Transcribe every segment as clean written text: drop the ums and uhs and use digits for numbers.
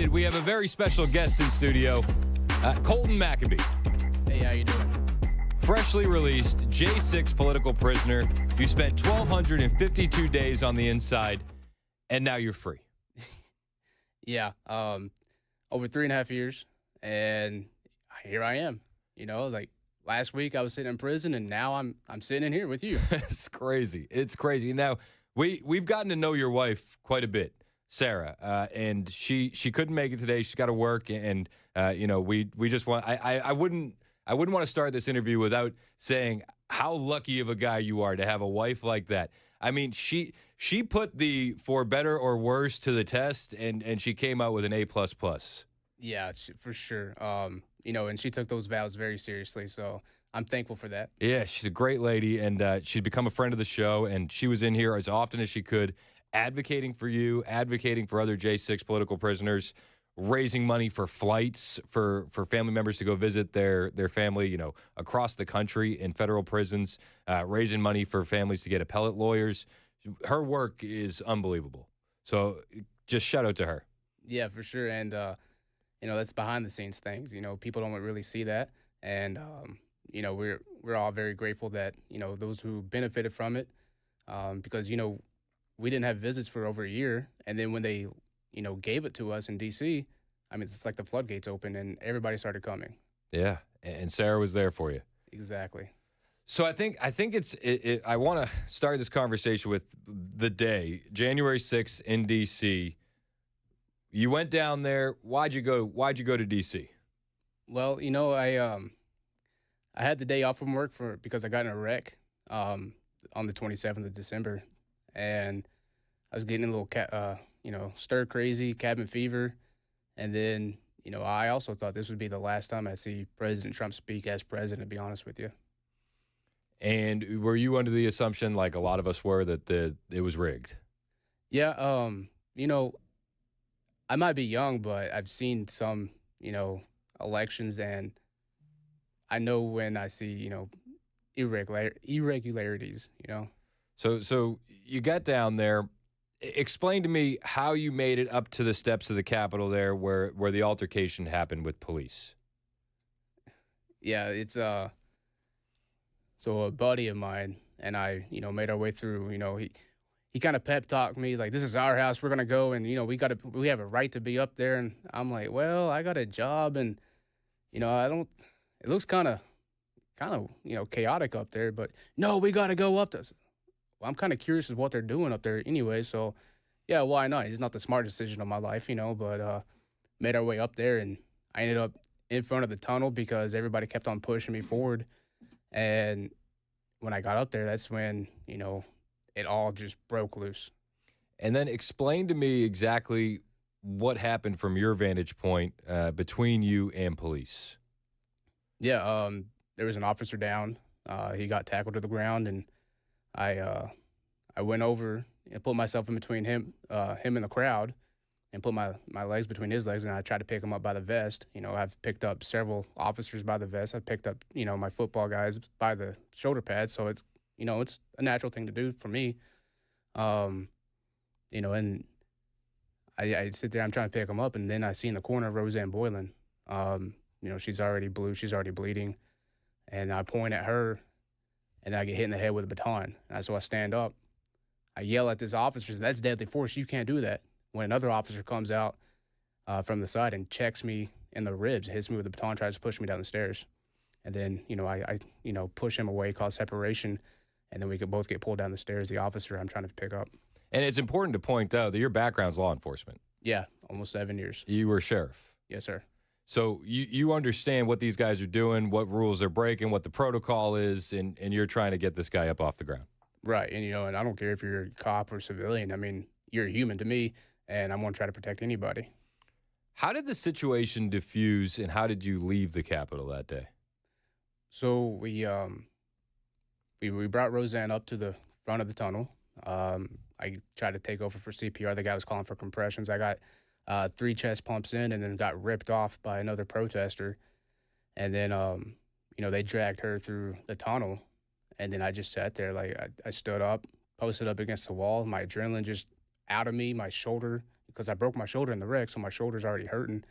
excited. We have a very special guest in studio, Colton McAbee. Hey, how you doing? Freshly released J6 political prisoner. You spent 1,252 days on the inside, and now you're free. Yeah, over 3.5 years, and here I am. You know, like last week I was sitting in prison, and now I'm sitting in here with you. It's crazy. It's crazy. Now, we've gotten to know your wife quite a bit, Sarah, and she couldn't make it today. She's got to work, and we just want. I wouldn't want to start this interview without saying how lucky of a guy you are to have a wife like that. I mean, she put the for better or worse to the test, and she came out with an A++. Yeah, for sure. And she took those vows very seriously, so I'm thankful for that. Yeah, she's a great lady, and she's become a friend of the show, and she was in here as often as she could, advocating for you, advocating for other J6 political prisoners, raising money for flights for family members to go visit their family, across the country in federal prisons, raising money for families to get appellate lawyers. Her work is unbelievable. So just shout out to her. Yeah, for sure. And, that's behind the scenes things. People don't really see that. And, we're all very grateful that, those who benefited from it, because, we didn't have visits for over a year. And then when they, gave it to us in D.C., I mean, it's like the floodgates opened and everybody started coming. Yeah, and Sarah was there for you. Exactly. So I think I want to start this conversation with the day, January 6th in D.C. You went down there. Why'd you go to D.C.? Well, I had the day off from work because I got in a wreck on the 27th of December, and I was getting a little stir crazy, cabin fever, and then I also thought this would be the last time I see President Trump speak as president. To be honest with you. And were you under the assumption, like a lot of us were, that it was rigged? Yeah, I might be young, but I've seen some, elections, and I know when I see, irregularities, So you got down there. Explain to me how you made it up to the steps of the Capitol there where the altercation happened with police. Yeah, it's so a buddy of mine and I, made our way through. He kind of pep talked me like, "This is our house. We're gonna go, and we have a right to be up there." And I'm like, "Well, I got a job, and I don't. It looks kind of chaotic up there, but no, we got to go up there." Well, I'm kind of curious as what they're doing up there anyway. So, yeah, why not? It's not the smart decision of my life, but made our way up there, and I ended up in front of the tunnel because everybody kept on pushing me forward. And when I got up there, that's when, it all just broke loose. And then explain to me exactly what happened from your vantage point between you and police. Yeah, there was an officer down. He got tackled to the ground, and I went over and put myself in between him and the crowd, and put my legs between his legs, and I tried to pick him up by the vest. I've picked up several officers by the vest. I've picked up, my football guys by the shoulder pads. So it's, it's a natural thing to do for me. And I sit there, I'm trying to pick him up, and then I see in the corner Roseanne Boylan. She's already blue, she's already bleeding, and I point at her, and then I get hit in the head with a baton. And so I stand up. I yell at this officer, "That's deadly force. You can't do that." When another officer comes out from the side and checks me in the ribs, hits me with the baton, tries to push me down the stairs. And then, I push him away, cause separation, and then we could both get pulled down the stairs, the officer I'm trying to pick up. And it's important to point out that your background's law enforcement. Yeah, almost 7 years. You were sheriff. Yes, sir. So you understand what these guys are doing, what rules they're breaking, what the protocol is, and you're trying to get this guy up off the ground. Right, and and I don't care if you're a cop or civilian. I mean, you're a human to me, and I'm going to try to protect anybody. How did the situation diffuse, and how did you leave the Capitol that day? So we brought Roseanne up to the front of the tunnel. I tried to take over for CPR. The guy was calling for compressions. I got 3 chest pumps in, and then got ripped off by another protester. And then, they dragged her through the tunnel. And then I just sat there, like I stood up, posted up against the wall. My adrenaline just out of me, my shoulder because I broke my shoulder in the wreck, so my shoulder's already hurting.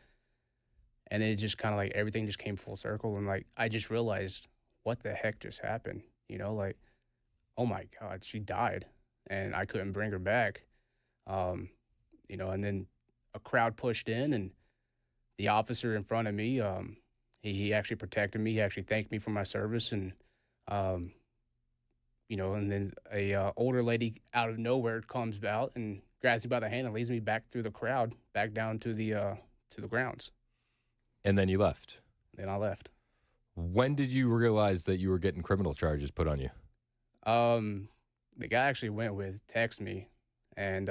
And then it just kind of like everything just came full circle. And like, I just realized what the heck just happened, like, oh my God, she died and I couldn't bring her back. And then a crowd pushed in and the officer in front of me, he actually protected me. He actually thanked me for my service. And, and then a older lady out of nowhere comes out and grabs me by the hand and leads me back through the crowd, back down to the grounds. And then you left. Then I left. When did you realize that you were getting criminal charges put on you? The guy actually went with text me, and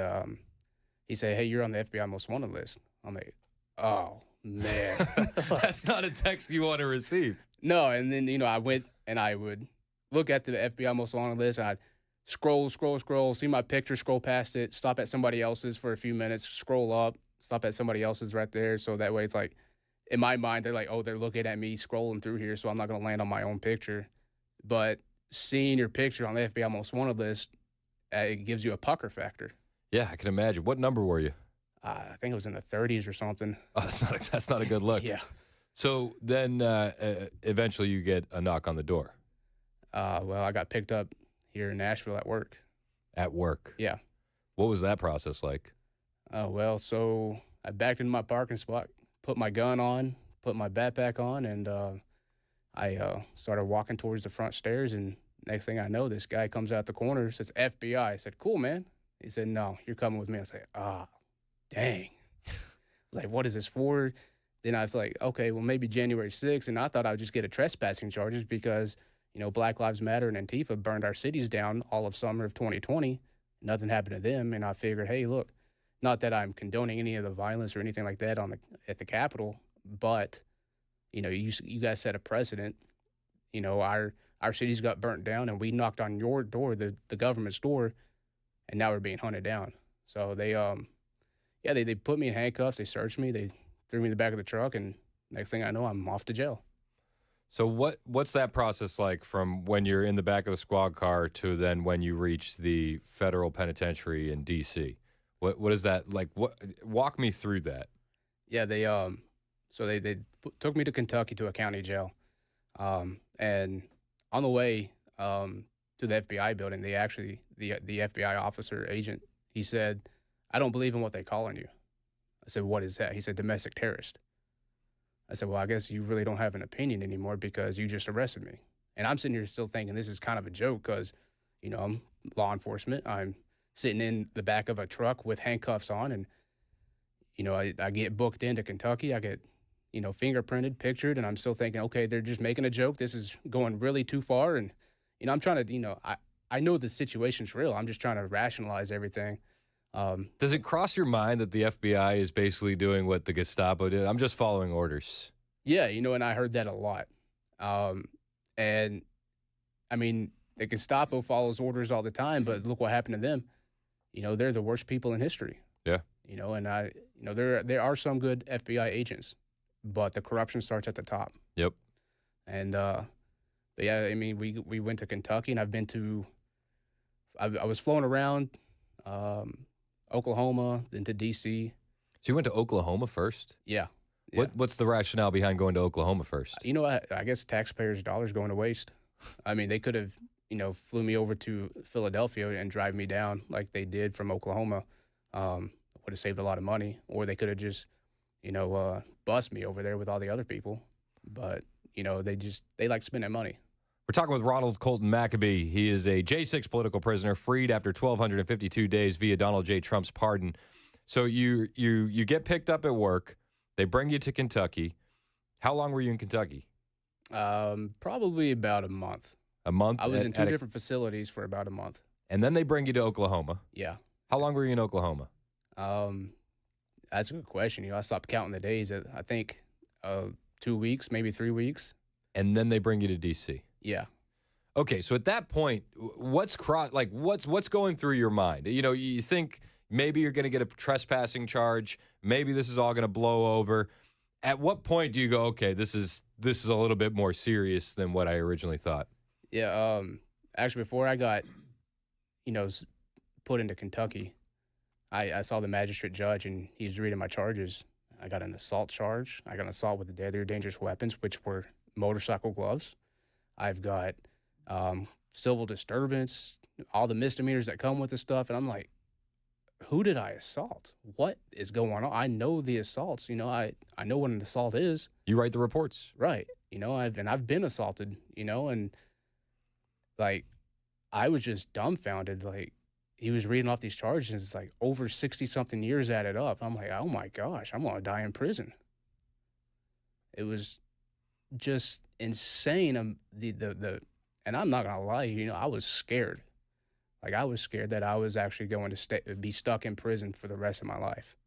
he said, "Hey, you're on the FBI most wanted list." I'm like, "Oh man, That's not a text you want to receive." No, and then I went and I would look at the FBI most wanted list, and I'd scroll, see my picture, scroll past it, stop at somebody else's for a few minutes, scroll up, stop at somebody else's right there. So that way, it's like, in my mind, they're like, "Oh, they're looking at me scrolling through here, so I'm not gonna land on my own picture." But seeing your picture on the FBI most wanted list, it gives you a pucker factor. Yeah, I can imagine. What number were you? I think it was in the 30s or something. Oh, that's not a good look. Yeah. So then eventually you get a knock on the door. Well, I got picked up here in Nashville at work. At work? Yeah. What was that process like? Well, so I backed into my parking spot, put my gun on, put my backpack on, and I started walking towards the front stairs, and next thing I know, this guy comes out the corner, says FBI. I said, "Cool, man." He said, "No, you're coming with me." I said, dang. Like, what is this for? Then I was like, okay, well, maybe January 6th, and I thought I would just get a trespassing charges because, Black Lives Matter and Antifa burned our cities down all of summer of 2020. Nothing happened to them, and I figured, hey, look, not that I'm condoning any of the violence or anything like that at the Capitol, but, you guys set a precedent. Our cities got burnt down, and we knocked on your door, the government's door, and now we're being hunted down. So they put me in handcuffs. They searched me. They threw me in the back of the truck, and next thing I know, I'm off to jail. So what's that process like from when you're in the back of the squad car to then when you reach the federal penitentiary in D.C.? What is that like? Walk me through that. Yeah, they took me to Kentucky to a county jail, and on the way to the FBI building, the FBI officer agent, he said, "I don't believe in what they're calling you." I said, "What is that?" He said, "Domestic terrorist." I said, "Well, I guess you really don't have an opinion anymore because you just arrested me." And I'm sitting here still thinking this is kind of a joke because, I'm law enforcement. I'm sitting in the back of a truck with handcuffs on, and, I get booked into Kentucky. I get, fingerprinted, pictured, and I'm still thinking, okay, they're just making a joke. This is going really too far. And, I'm trying to, I know the situation's real. I'm just trying to rationalize everything. Does it cross your mind that the FBI is basically doing what the Gestapo did? I'm just following orders. Yeah, and I heard that a lot. And I mean, the Gestapo follows orders all the time, but look what happened to them. They're the worst people in history. Yeah. And there are some good FBI agents, but the corruption starts at the top. Yep. And but yeah, I mean, we went to Kentucky, and I was flown around Oklahoma, then to D.C. So you went to Oklahoma first? Yeah. What's the rationale behind going to Oklahoma first? I guess taxpayers' dollars going to waste. I mean, they could have, flew me over to Philadelphia and drive me down like they did from Oklahoma. Would have saved a lot of money. Or they could have just, bust me over there with all the other people. But, they like spending money. We're talking with Ronald Colton McAbee. He is a J6 political prisoner, freed after 1,252 days via Donald J. Trump's pardon. So you get picked up at work. They bring you to Kentucky. How long were you in Kentucky? Probably about a month. A month? I was in two different facilities for about a month. And then they bring you to Oklahoma. Yeah. How long were you in Oklahoma? That's a good question. I stopped counting the days at, I think, 2 weeks, maybe 3 weeks. And then they bring you to D.C. Yeah. Okay, so at that point, what's going through your mind? You think maybe you're going to get a trespassing charge. Maybe this is all going to blow over. At what point do you go, okay, this is a little bit more serious than what I originally thought? Yeah. Actually, before I got, put into Kentucky, I saw the magistrate judge, and he was reading my charges. I got an assault charge. I got an assault with deadly or dangerous weapons, which were motorcycle gloves. I've got civil disturbance, all the misdemeanors that come with the stuff. And I'm like, who did I assault? What is going on? I know the assaults. I know what an assault is. You write the reports. Right. I've been assaulted, and like I was just dumbfounded. Like he was reading off these charges, and it's like over 60-something years added up. I'm like, oh my gosh, I'm gonna die in prison. It was just insane. And I'm not gonna lie, I was scared. Like I was scared that I was actually going to be stuck in prison for the rest of my life.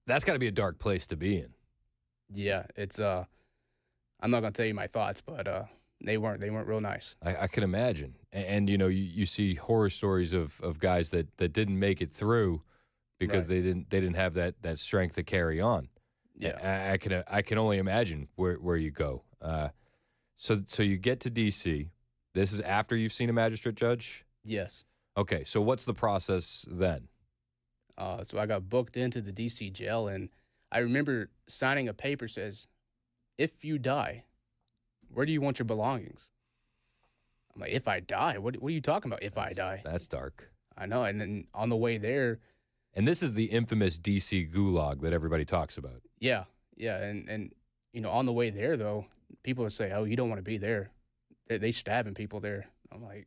That's got to be a dark place to be in. Yeah, it's I'm not gonna tell you my thoughts, but they weren't real nice. I can imagine. And you see horror stories of guys that didn't make it through because Right. they didn't have that strength to carry on. Yeah. I can only imagine where you go. So you get to DC. This is after you've seen a magistrate judge? Yes. Okay, so what's the process then? So I got booked into the DC jail, and I remember signing a paper says, if you die, where do you want your belongings? I'm like, if I die? What are you talking about, if I die? That's dark. I know. And then on the way there, And this is the infamous DC gulag that everybody talks about. yeah. And on the way there, though, people would say, oh, you don't want to be there. They stabbing people there. I'm like,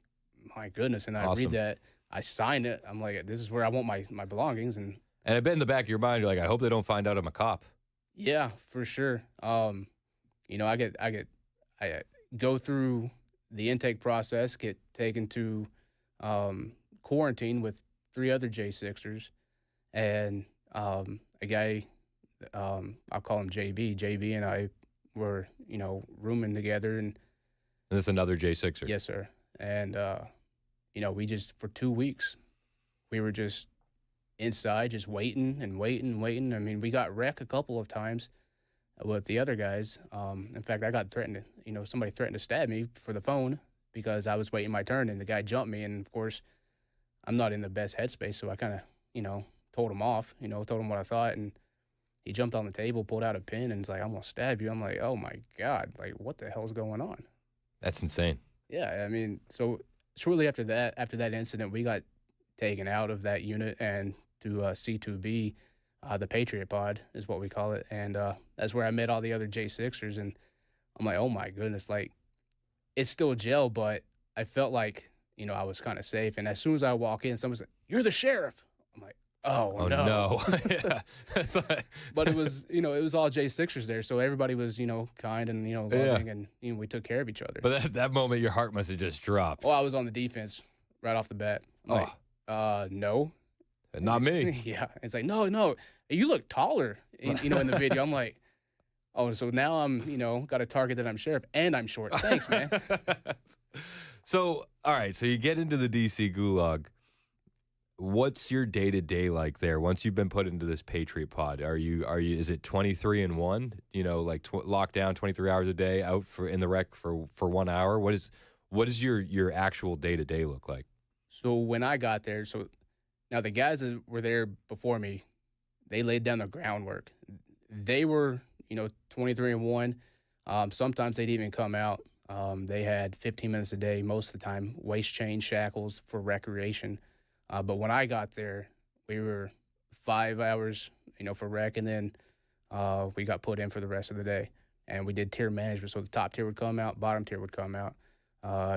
my goodness. And I Awesome. read that. I signed it. I'm like, this is where I want my belongings. And And I bet in the back of your mind, you're like, I hope they don't find out I'm a cop. yeah, for sure. I go through the intake process, get taken to quarantine with 3 other J6ers, and a guy, I'll call him JB. JB and I were, rooming together, and And this is another J6er. yes, sir. And we just for 2 weeks, we were just inside, just waiting and waiting and waiting. I mean, we got wrecked a couple of times with the other guys. In fact, I got threatened. Somebody threatened to stab me for the phone because I was waiting my turn, and the guy jumped me. And of course, I'm not in the best headspace, so I kind of, told him off. Told him what I thought, and he jumped on the table, pulled out a pin, and was like, "I'm gonna stab you." I'm like, "Oh my God! Like, what the hell's going on?" That's insane. Yeah, I mean, so shortly after that incident, we got taken out of that unit and to C2B, the Patriot Pod is what we call it, and that's where I met all the other J6ers, and I'm like, oh my goodness, like it's still jail, but I felt like I was kind of safe. And as soon as I walk in, someone's like, "You're the sheriff." I'm like, oh no. Yeah. It's like- But it was it was all J6ers there, so everybody was kind and loving, and we took care of each other. But that moment, your heart must have just dropped. Well, I was on the defense right off the bat. I'm like, no. Not me. Yeah. It's like, no, you look taller, in the video. I'm like, oh, so now I'm, got a target that I'm sheriff and I'm short. Thanks, man. So, all right. So you get into the DC gulag. What's your day-to-day like there once you've been put into this Patriot Pod? Is it 23-1? Locked down 23 hours a day, out in the rec for 1 hour? What is your actual day-to-day look like? So when I got there, now the guys that were there before me, they laid down the groundwork. They were, 23-1. Sometimes they'd even come out. They had 15 minutes a day most of the time, waist chain shackles for recreation. But when I got there, we were 5 hours, for rec, and then we got put in for the rest of the day. And we did tier management, so the top tier would come out, bottom tier would come out.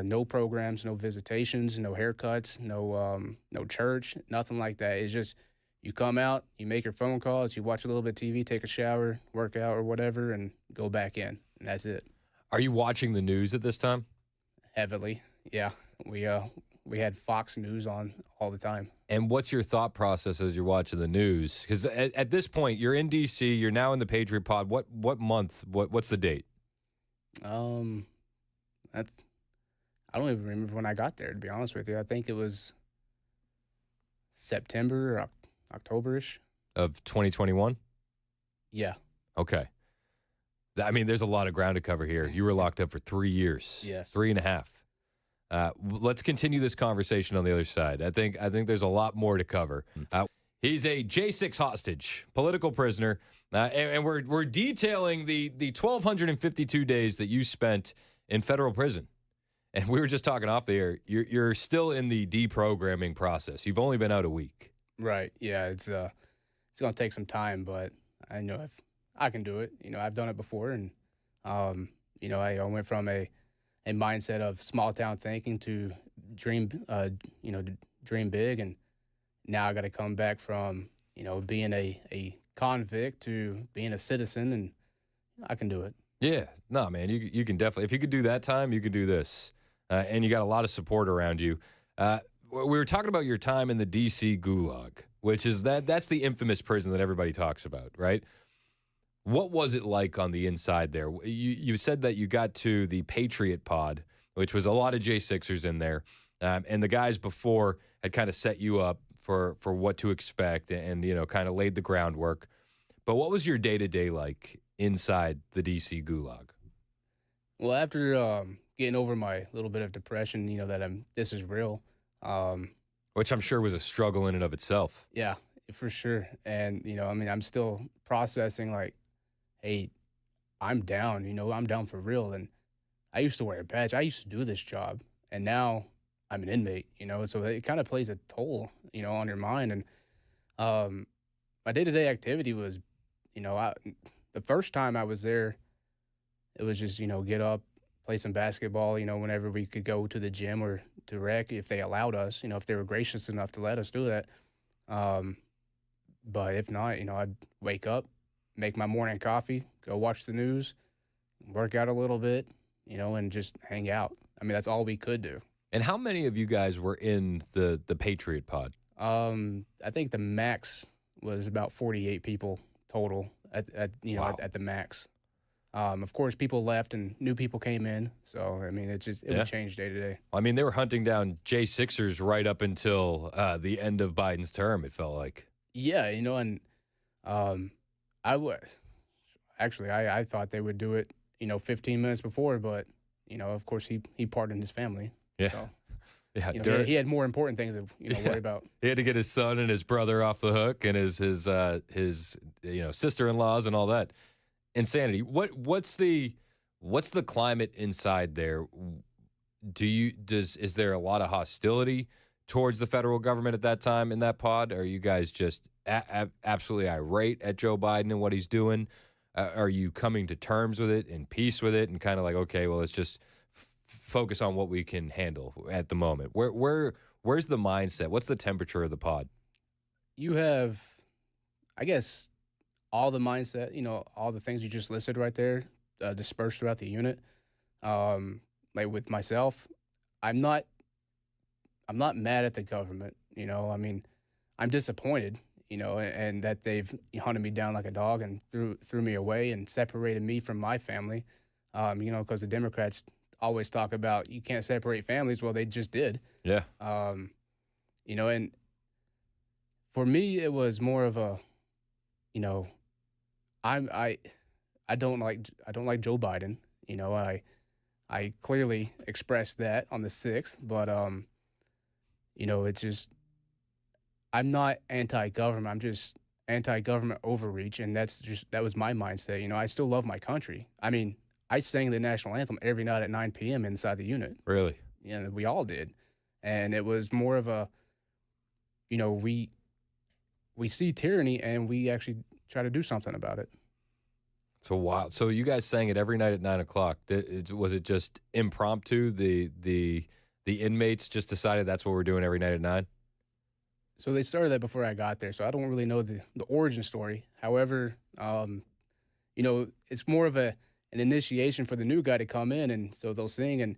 No programs, no visitations, no haircuts, no church, nothing like that. It's just you come out, you make your phone calls, you watch a little bit of TV, take a shower, work out or whatever, and go back in, and that's it. Are you watching the news at this time? Heavily, yeah. We had Fox News on all the time. And what's your thought process as you're watching the news? Because at this point, you're in D.C., you're now in the Patriot Pod. What month? What's the date? I don't even remember when I got there, to be honest with you. I think it was September or October-ish. Of 2021? Yeah. Okay. I mean, there's a lot of ground to cover here. You were locked up for 3 years. Yes. 3.5. Let's continue this conversation on the other side. I think there's a lot more to cover. He's a J6 hostage, political prisoner, and we're detailing the 1,252 days that you spent in federal prison. And we were just talking off the air. You're still in the deprogramming process. You've only been out a week. Right. Yeah. It's gonna take some time, but I know if I can do it. I've done it before, and I went from a mindset of small town thinking to dream big, and now I got to come back from being a convict to being a citizen, and I can do it. Yeah, no, man, you can definitely. If you could do that time, you could do this, and you got a lot of support around you. We were talking about your time in the D.C. Gulag, which is that's the infamous prison that everybody talks about, right? What was it like on the inside there? You said that you got to the Patriot Pod, which was a lot of J6ers in there, and the guys before had kind of set you up for what to expect and kind of laid the groundwork. But what was your day-to-day like inside the D.C. Gulag? Well, after getting over my little bit of depression, that this is real. Which I'm sure was a struggle in and of itself. Yeah, for sure. And I'm still processing like, hey, I'm down. I'm down for real. And I used to wear a badge. I used to do this job, and now I'm an inmate. So it kind of plays a toll, on your mind. And my day-to-day activity was, the first time I was there, it was just get up, play some basketball. Whenever we could go to the gym or to rec, if they allowed us. If they were gracious enough to let us do that. But if not, I'd wake up, make my morning coffee, go watch the news, work out a little bit, and just hang out. I mean, that's all we could do. And how many of you guys were in the Patriot Pod? I think the max was about 48 people total at Wow. at the max. Of course, people left and new people came in. So, I mean, it would change day to day. I mean, they were hunting down J6ers right up until the end of Biden's term, it felt like. Yeah, and I would actually, I thought they would do it, 15 minutes before, but, of course, he pardoned his family. Yeah. So, Yeah, he had more important things to worry about. He had to get his son and his brother off the hook, and his sister-in-laws and all that. Insanity. What's the climate inside there? Is there a lot of hostility towards the federal government at that time in that pod? Are you guys just absolutely irate at Joe Biden and what he's doing? Are you coming to terms with it and peace with it and kind of like, okay, well, let's just focus on what we can handle at the moment? Where's the mindset? What's the temperature of the pod? You have, I guess, all the mindset, all the things you just listed right there, dispersed throughout the unit. Like with myself, I'm not mad at the government. I mean, I'm disappointed, and that they've hunted me down like a dog and threw me away and separated me from my family. Because the Democrats always talk about you can't separate families. Well, they just did. Yeah. And for me, it was more of a, I don't like Joe Biden. I clearly expressed that on the 6th, but it's just I'm not anti-government. I'm just anti-government overreach, and that was my mindset. I still love my country. I mean, I sang the national anthem every night at 9 p.m. inside the unit. Really? Yeah, we all did, and it was more of a, we see tyranny and we actually try to do something about it. It's a wild. So you guys sang it every night at 9 o'clock. Was it just impromptu? The inmates just decided that's what we're doing every night at 9? So they started that before I got there. So I don't really know the origin story. However, it's more of an initiation for the new guy to come in, and so they'll sing. And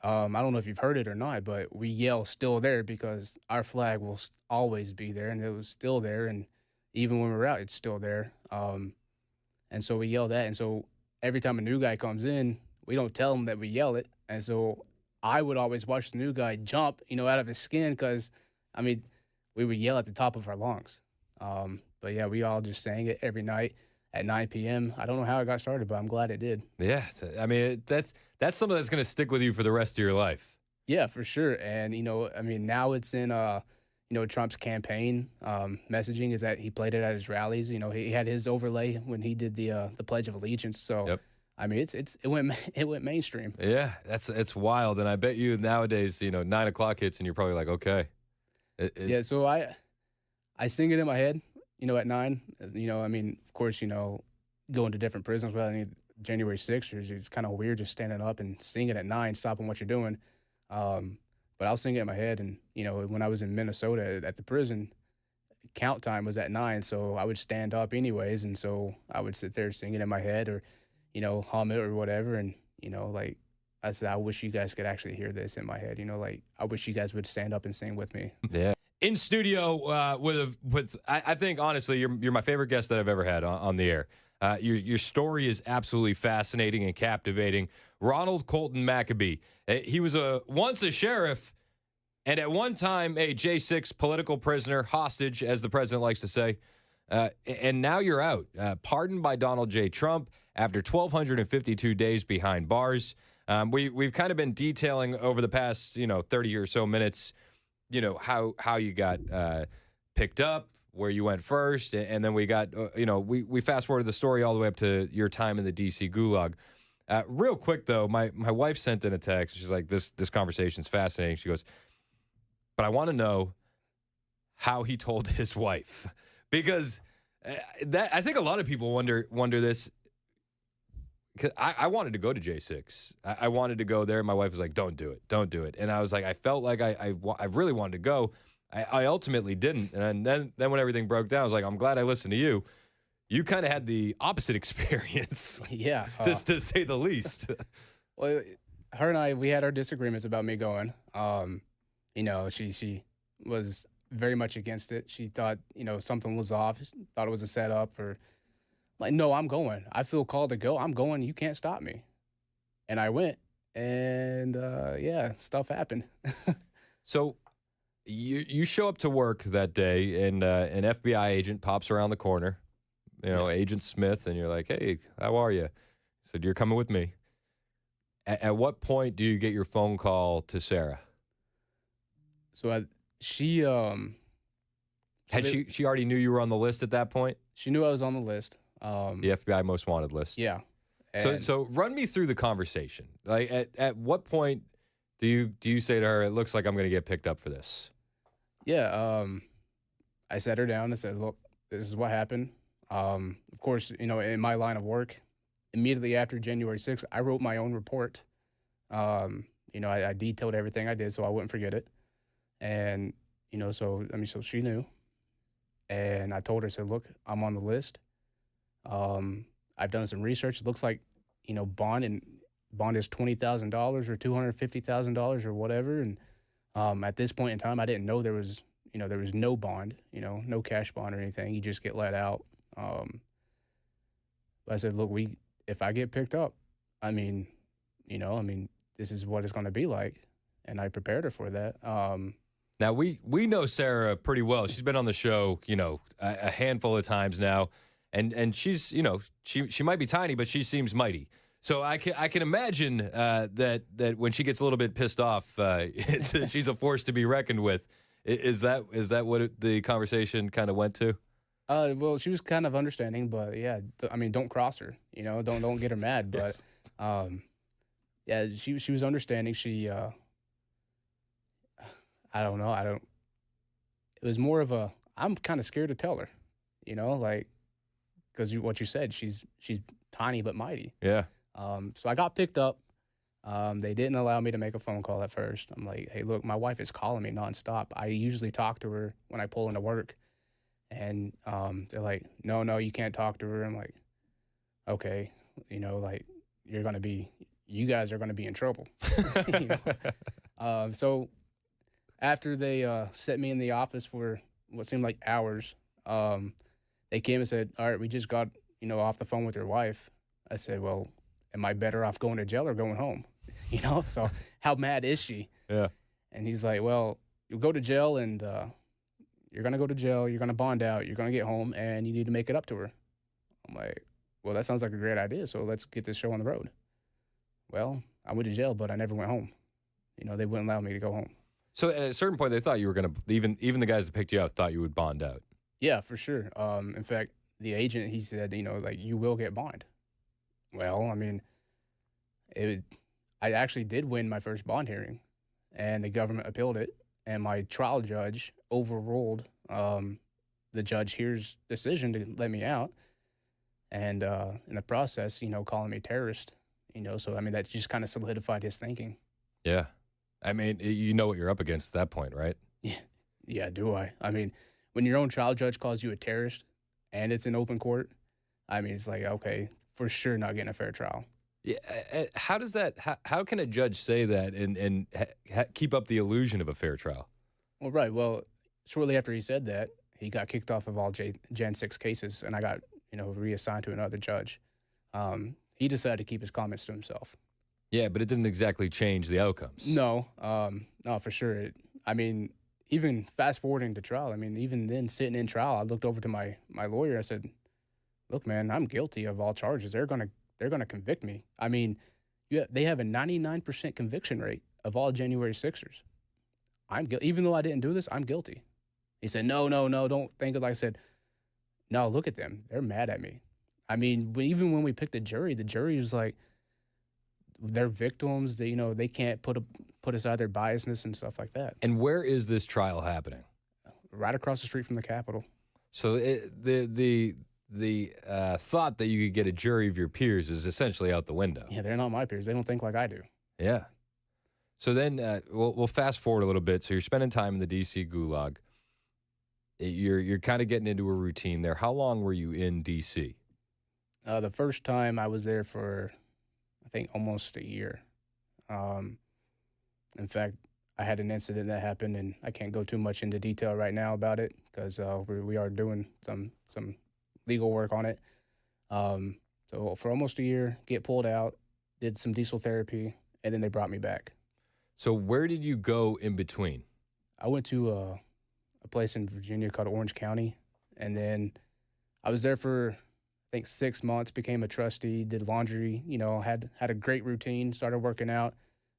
I don't know if you've heard it or not, but we yell "Still There" because our flag will always be there, and it was still there. And even when we're out, it's still there. And so we yell that. And so every time a new guy comes in, we don't tell him that we yell it. And so I would always watch the new guy jump, out of his skin because, I mean, we would yell at the top of our lungs. But, yeah, we all just sang it every night at 9 p.m. I don't know how it got started, but I'm glad it did. Yeah. I mean, that's something that's going to stick with you for the rest of your life. Yeah, for sure. And, I mean, now it's in, Trump's campaign messaging is that he played it at his rallies. He had his overlay when he did the Pledge of Allegiance. So, Yep. I mean, it went it went mainstream. Yeah, it's wild. And I bet you nowadays, 9 o'clock hits and you're probably like, okay. Yeah, so I sing it in my head, at 9. I mean, of course, going to different prisons without any January 6ers, it's kind of weird just standing up and singing at 9, stopping what you're doing. But I'll sing it in my head. And, when I was in Minnesota at the prison, count time was at 9. So I would stand up anyways. And so I would sit there singing in my head or, hum it or whatever. And, like I said, I wish you guys could actually hear this in my head. Like I wish you guys would stand up and sing with me. Yeah. In studio with I think honestly you're my favorite guest that I've ever had on the air. Your story is absolutely fascinating and captivating. Ronald Colton McAbee. He was once a sheriff, and at one time a J6 political prisoner, hostage, as the president likes to say. And now you're out, pardoned by Donald J. Trump after 1,252 days behind bars. We've kind of been detailing over the past 30 or so minutes, how you got picked up, where you went first, and then we got we fast forwarded the story all the way up to your time in the DC gulag. Real quick though, my wife sent in a text. She's like, this conversation's fascinating. She goes, but I want to know how he told his wife, because that I think a lot of people wonder this. Because I wanted to go to J6. I wanted to go there. My wife was like, don't do it. And I was like, I felt like I really wanted to go. I ultimately didn't. And then when everything broke down, I was like, I'm glad I listened to you. You kind of had the opposite experience. Yeah. To say the least. Well, her and I, we had our disagreements about me going. She was very much against it. She thought, something was off, thought it was a setup or... Like, no, I'm going. I feel called to go. I'm going. You can't stop me. And I went. And, stuff happened. So you show up to work that day, and an FBI agent pops around the corner, Agent Smith, and you're like, hey, how are you? He said, you're coming with me. At what point do you get your phone call to Sarah? So she already knew you were on the list at that point? She knew I was on the list. The FBI most wanted list. Yeah. So run me through the conversation. Like at what point do you say to her, it looks like I'm going to get picked up for this? Yeah. I sat her down and said, look, this is what happened. Of course, in my line of work, immediately after January 6th, I wrote my own report. I detailed everything I did so I wouldn't forget it. And, so she knew. And I told her, I said, look, I'm on the list. I've done some research. It looks like, bond is $20,000 or $250,000 or whatever. And at this point in time, I didn't know there was no bond, no cash bond or anything. You just get let out. I said, look, if I get picked up, this is what it's going to be like. And I prepared her for that. Now we know Sarah pretty well. She's been on the show, a handful of times now. And she's, she might be tiny, but she seems mighty. So I can imagine that when she gets a little bit pissed off, she's a force to be reckoned with. Is that what the conversation kind of went to? Well, she was kind of understanding, but yeah, don't cross her. Don't get her mad. But yes. She was understanding. She I don't know. It was more of I'm kind of scared to tell her. Because what you said, she's tiny but mighty. Yeah. So I got picked up. They didn't allow me to make a phone call at first. I'm like, hey, look, my wife is calling me nonstop. I usually talk to her when I pull into work. And they're like, no, you can't talk to her. I'm like, okay, you guys are going to be in trouble. So after they set me in the office for what seemed like hours, they came and said, all right, we just got, off the phone with your wife. I said, well, am I better off going to jail or going home? So how mad is she? Yeah. And he's like, well, you'll go to jail and you're going to go to jail. You're going to bond out. You're going to get home and you need to make it up to her. I'm like, well, that sounds like a great idea. So let's get this show on the road. Well, I went to jail, but I never went home. They wouldn't allow me to go home. So at a certain point, they thought you were going to, even the guys that picked you up thought you would bond out. Yeah, for sure. In fact, the agent, he said, like, you will get bond. Well, I mean, I actually did win my first bond hearing, and the government appealed it, and my trial judge overruled the judge here's decision to let me out, and in the process, calling me terrorist, so I mean that just kind of solidified his thinking. Yeah. I mean, you know what you're up against at that point, right? Yeah, do I? I mean, when your own trial judge calls you a terrorist and it's in open court, I mean, it's like, okay, for sure not getting a fair trial. Yeah. How does that, how can a judge say that and keep up the illusion of a fair trial? Well, right. Well, shortly after he said that, he got kicked off of all Gen 6 cases, and I got, reassigned to another judge. He decided to keep his comments to himself. Yeah, but it didn't exactly change the outcomes. No, no, for sure. I mean, even fast forwarding to trial, I mean, even then sitting in trial, I looked over to my lawyer. I said, "Look, man, I'm guilty of all charges. They're gonna convict me. I mean, they have a 99% conviction rate of all January 6ers. Even though I didn't do this, I'm guilty." He said, "No, don't think of it." Like I said, "No, look at them. They're mad at me. I mean, even when we picked the jury was like, they're victims. They can't put aside their biasness and stuff like that." And where is this trial happening? Right across the street from the Capitol. So the thought that you could get a jury of your peers is essentially out the window. Yeah, they're not my peers. They don't think like I do. Yeah. So then we'll fast forward a little bit. So you're spending time in the D.C. gulag. You're kind of getting into a routine there. How long were you in D.C.? The first time I was there for, I think, almost a year. In fact, I had an incident that happened, and I can't go too much into detail right now about it because we are doing some legal work on it. So for almost a year, get pulled out, did some diesel therapy, and then they brought me back. So where did you go in between? I went to a place in Virginia called Orange County, and then I was there for, I think, 6 months, became a trustee, did laundry, had a great routine, started working out,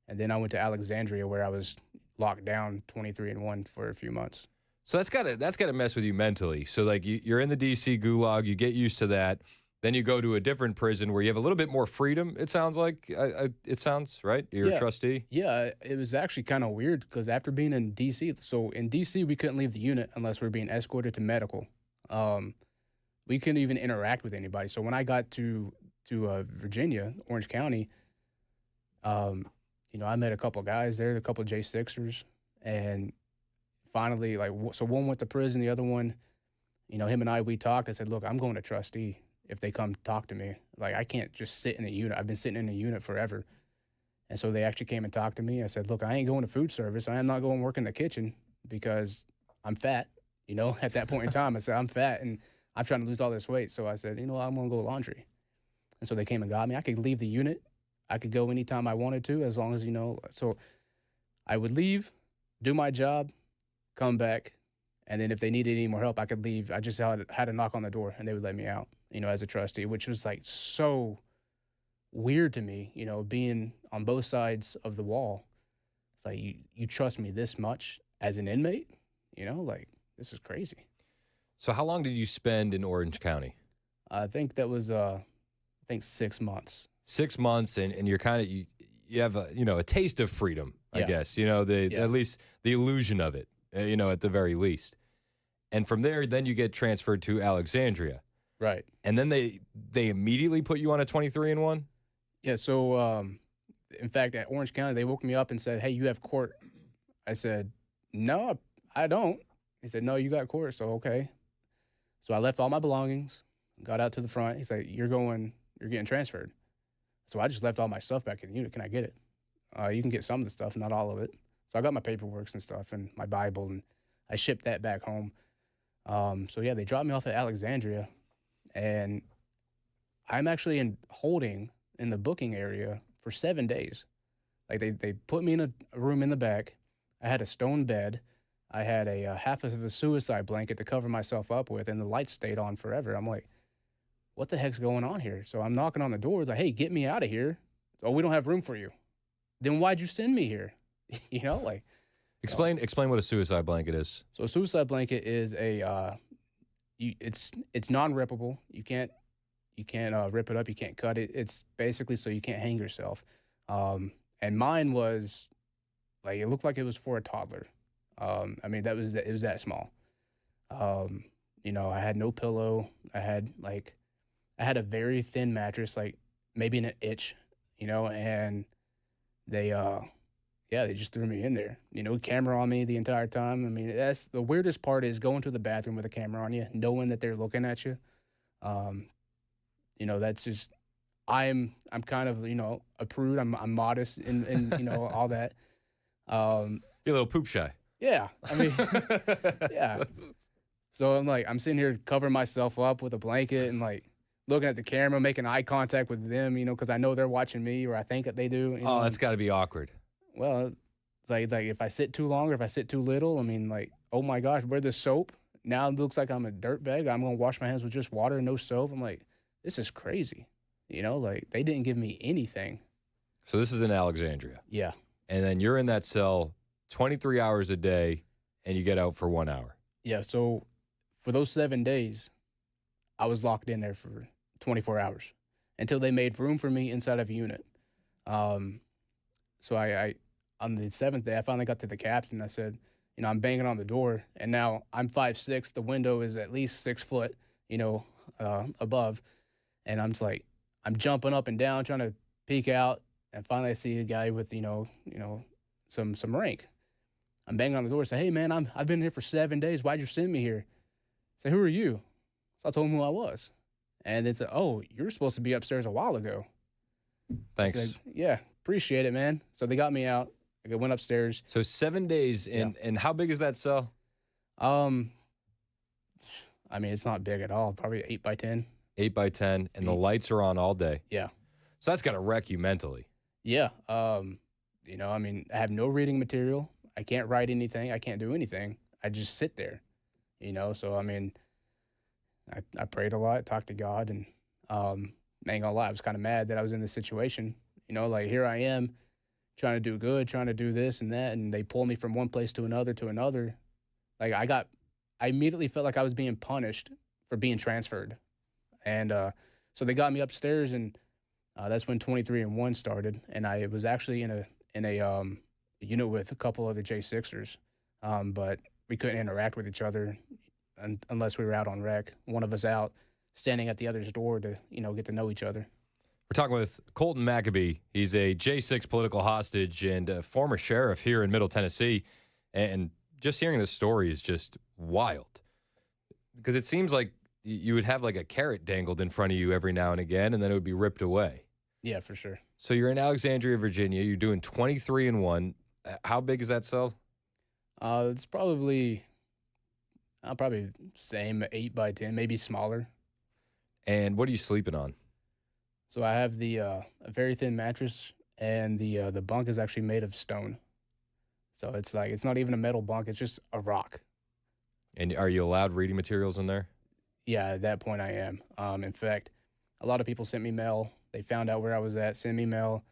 and then I went to Alexandria where I was locked down 23-1 for a few months. So that's gotta mess with you mentally. So like you're in the DC gulag, you get used to that. Then you go to a different prison where you have a little bit more freedom. It sounds like it sounds right. You're a trustee. Yeah, it was actually kind of weird because after being in DC, so in DC we couldn't leave the unit unless we were being escorted to medical. We couldn't even interact with anybody. So when I got to Virginia, Orange County, I met a couple guys there, a couple of J6ers, and finally, so one went to prison, the other one, him and we talked. I said, "Look, I'm going to trustee if they come talk to me. Like, I can't just sit in a unit. I've been sitting in a unit forever." And so they actually came and talked to me. I said, "Look, I ain't going to food service. I am not going to work in the kitchen because I'm fat." At that point in time, I said, "I'm fat and I'm trying to lose all this weight." So I said, "I'm going to go laundry." And so they came and got me. I could leave the unit. I could go anytime I wanted to, as long as, so I would leave, do my job, come back, and then if they needed any more help, I could leave. I just had to knock on the door, and they would let me out, as a trustee, which was, so weird to me, being on both sides of the wall. It's like, you trust me this much as an inmate? This is crazy. So how long did you spend in Orange County? I think that was, 6 months. 6 months, and you're kind of you have a taste of freedom, I guess. At least the illusion of it, at the very least. And from there, then you get transferred to Alexandria, right? And then they immediately put you on a 23-1. Yeah. So, in fact, at Orange County, they woke me up and said, "Hey, you have court." I said, "No, I don't." He said, "No, you got court." So okay. So I left all my belongings, got out to the front. He said, "You're getting transferred." So I just left all my stuff back in the unit. "Can I get it?" "You can get some of the stuff, not all of it." So I got my paperwork and stuff and my Bible, and I shipped that back home. So yeah, they dropped me off at Alexandria, and I'm actually in holding in the booking area for 7 days. Like they put me in a room in the back. I had a stone bed. I had a half of a suicide blanket to cover myself up with, and the lights stayed on forever. I'm like, what the heck's going on here? So I'm knocking on the door. It's like, "Hey, get me out of here." "Oh, we don't have room for you." "Then why'd you send me here?" You know, like Explain what a suicide blanket is. so a suicide blanket is it's non-rippable. You can't rip it up. You can't cut it. It's basically so you can't hang yourself. And mine was like it looked like it was for a toddler. I mean it was that small. You know, I had no pillow. I had a very thin mattress, like maybe an inch, you know, and they yeah, they just threw me in there. You know, camera on me the entire time. I mean, that's the weirdest part is going to the bathroom with a camera on you, knowing that they're looking at you. Um, you know, that's just I'm kind of, you know, a prude. I'm modest and you know, all that. You're a little poop shy. Yeah. I mean, yeah. So I'm sitting here covering myself up with a blanket and like looking at the camera, making eye contact with them, you know, because I know they're watching me or I think that they do. You know? Oh, that's got to be awkward. Well, it's like if I sit too long or if I sit too little, I mean, like, oh my gosh, where's the soap? Now it looks like I'm a dirtbag. I'm gonna wash my hands with just water and no soap. I'm like, this is crazy. You know, like they didn't give me anything. So this is in Alexandria. Yeah. And then you're in that cell 23 hours a day and you get out for 1 hour. Yeah. So for those 7 days, I was locked in there for 24 hours until they made room for me inside of a unit. So I on the seventh day, I finally got to the captain. I said, you know, I'm banging on the door, and now I'm 5'6". The window is at least 6 foot, you know, above, and I'm just like, I'm jumping up and down trying to peek out, and finally I see a guy with you know some rank. I'm banging on the door, say, hey man, I've been here for 7 days. Why'd you send me here? Say, who are you? So I told him who I was, and they said, oh, you're supposed to be upstairs a while ago. Thanks. I said, yeah, appreciate it, man. So they got me out. I went upstairs. So 7 days, and how big is that cell? I mean, it's not big at all. Probably 8 by 10. 8 by 10, and the lights are on all day. Yeah. So that's got to wreck you mentally. Yeah. You know, I mean, I have no reading material. I can't write anything. I can't do anything. I just sit there, you know? So, I mean, I prayed a lot, talked to God, and I ain't gonna lie, I was kind of mad that I was in this situation. You know, like here I am trying to do good, trying to do this and that, and they pull me from one place to another to another. Like I immediately felt like I was being punished for being transferred. And so they got me upstairs, and that's when 23-1 started. And I was actually in a unit with a couple other J6ers, but we couldn't interact with each other unless we were out on rec. One of us out, standing at the other's door to, you know, get to know each other. We're talking with Colton McAbee. He's a J6 political hostage and a former sheriff here in Middle Tennessee. And just hearing this story is just wild. Because it seems like you would have like a carrot dangled in front of you every now and again, and then it would be ripped away. Yeah, for sure. So you're in Alexandria, Virginia. You're doing 23-1. How big is that cell? It's probably same 8 by 10, maybe smaller. And what are you sleeping on? So I have a very thin mattress, and the bunk is actually made of stone. So it's like it's not even a metal bunk; it's just a rock. And are you allowed reading materials in there? Yeah, at that point I am. In fact, a lot of people sent me mail. They found out where I was at, sent me mail.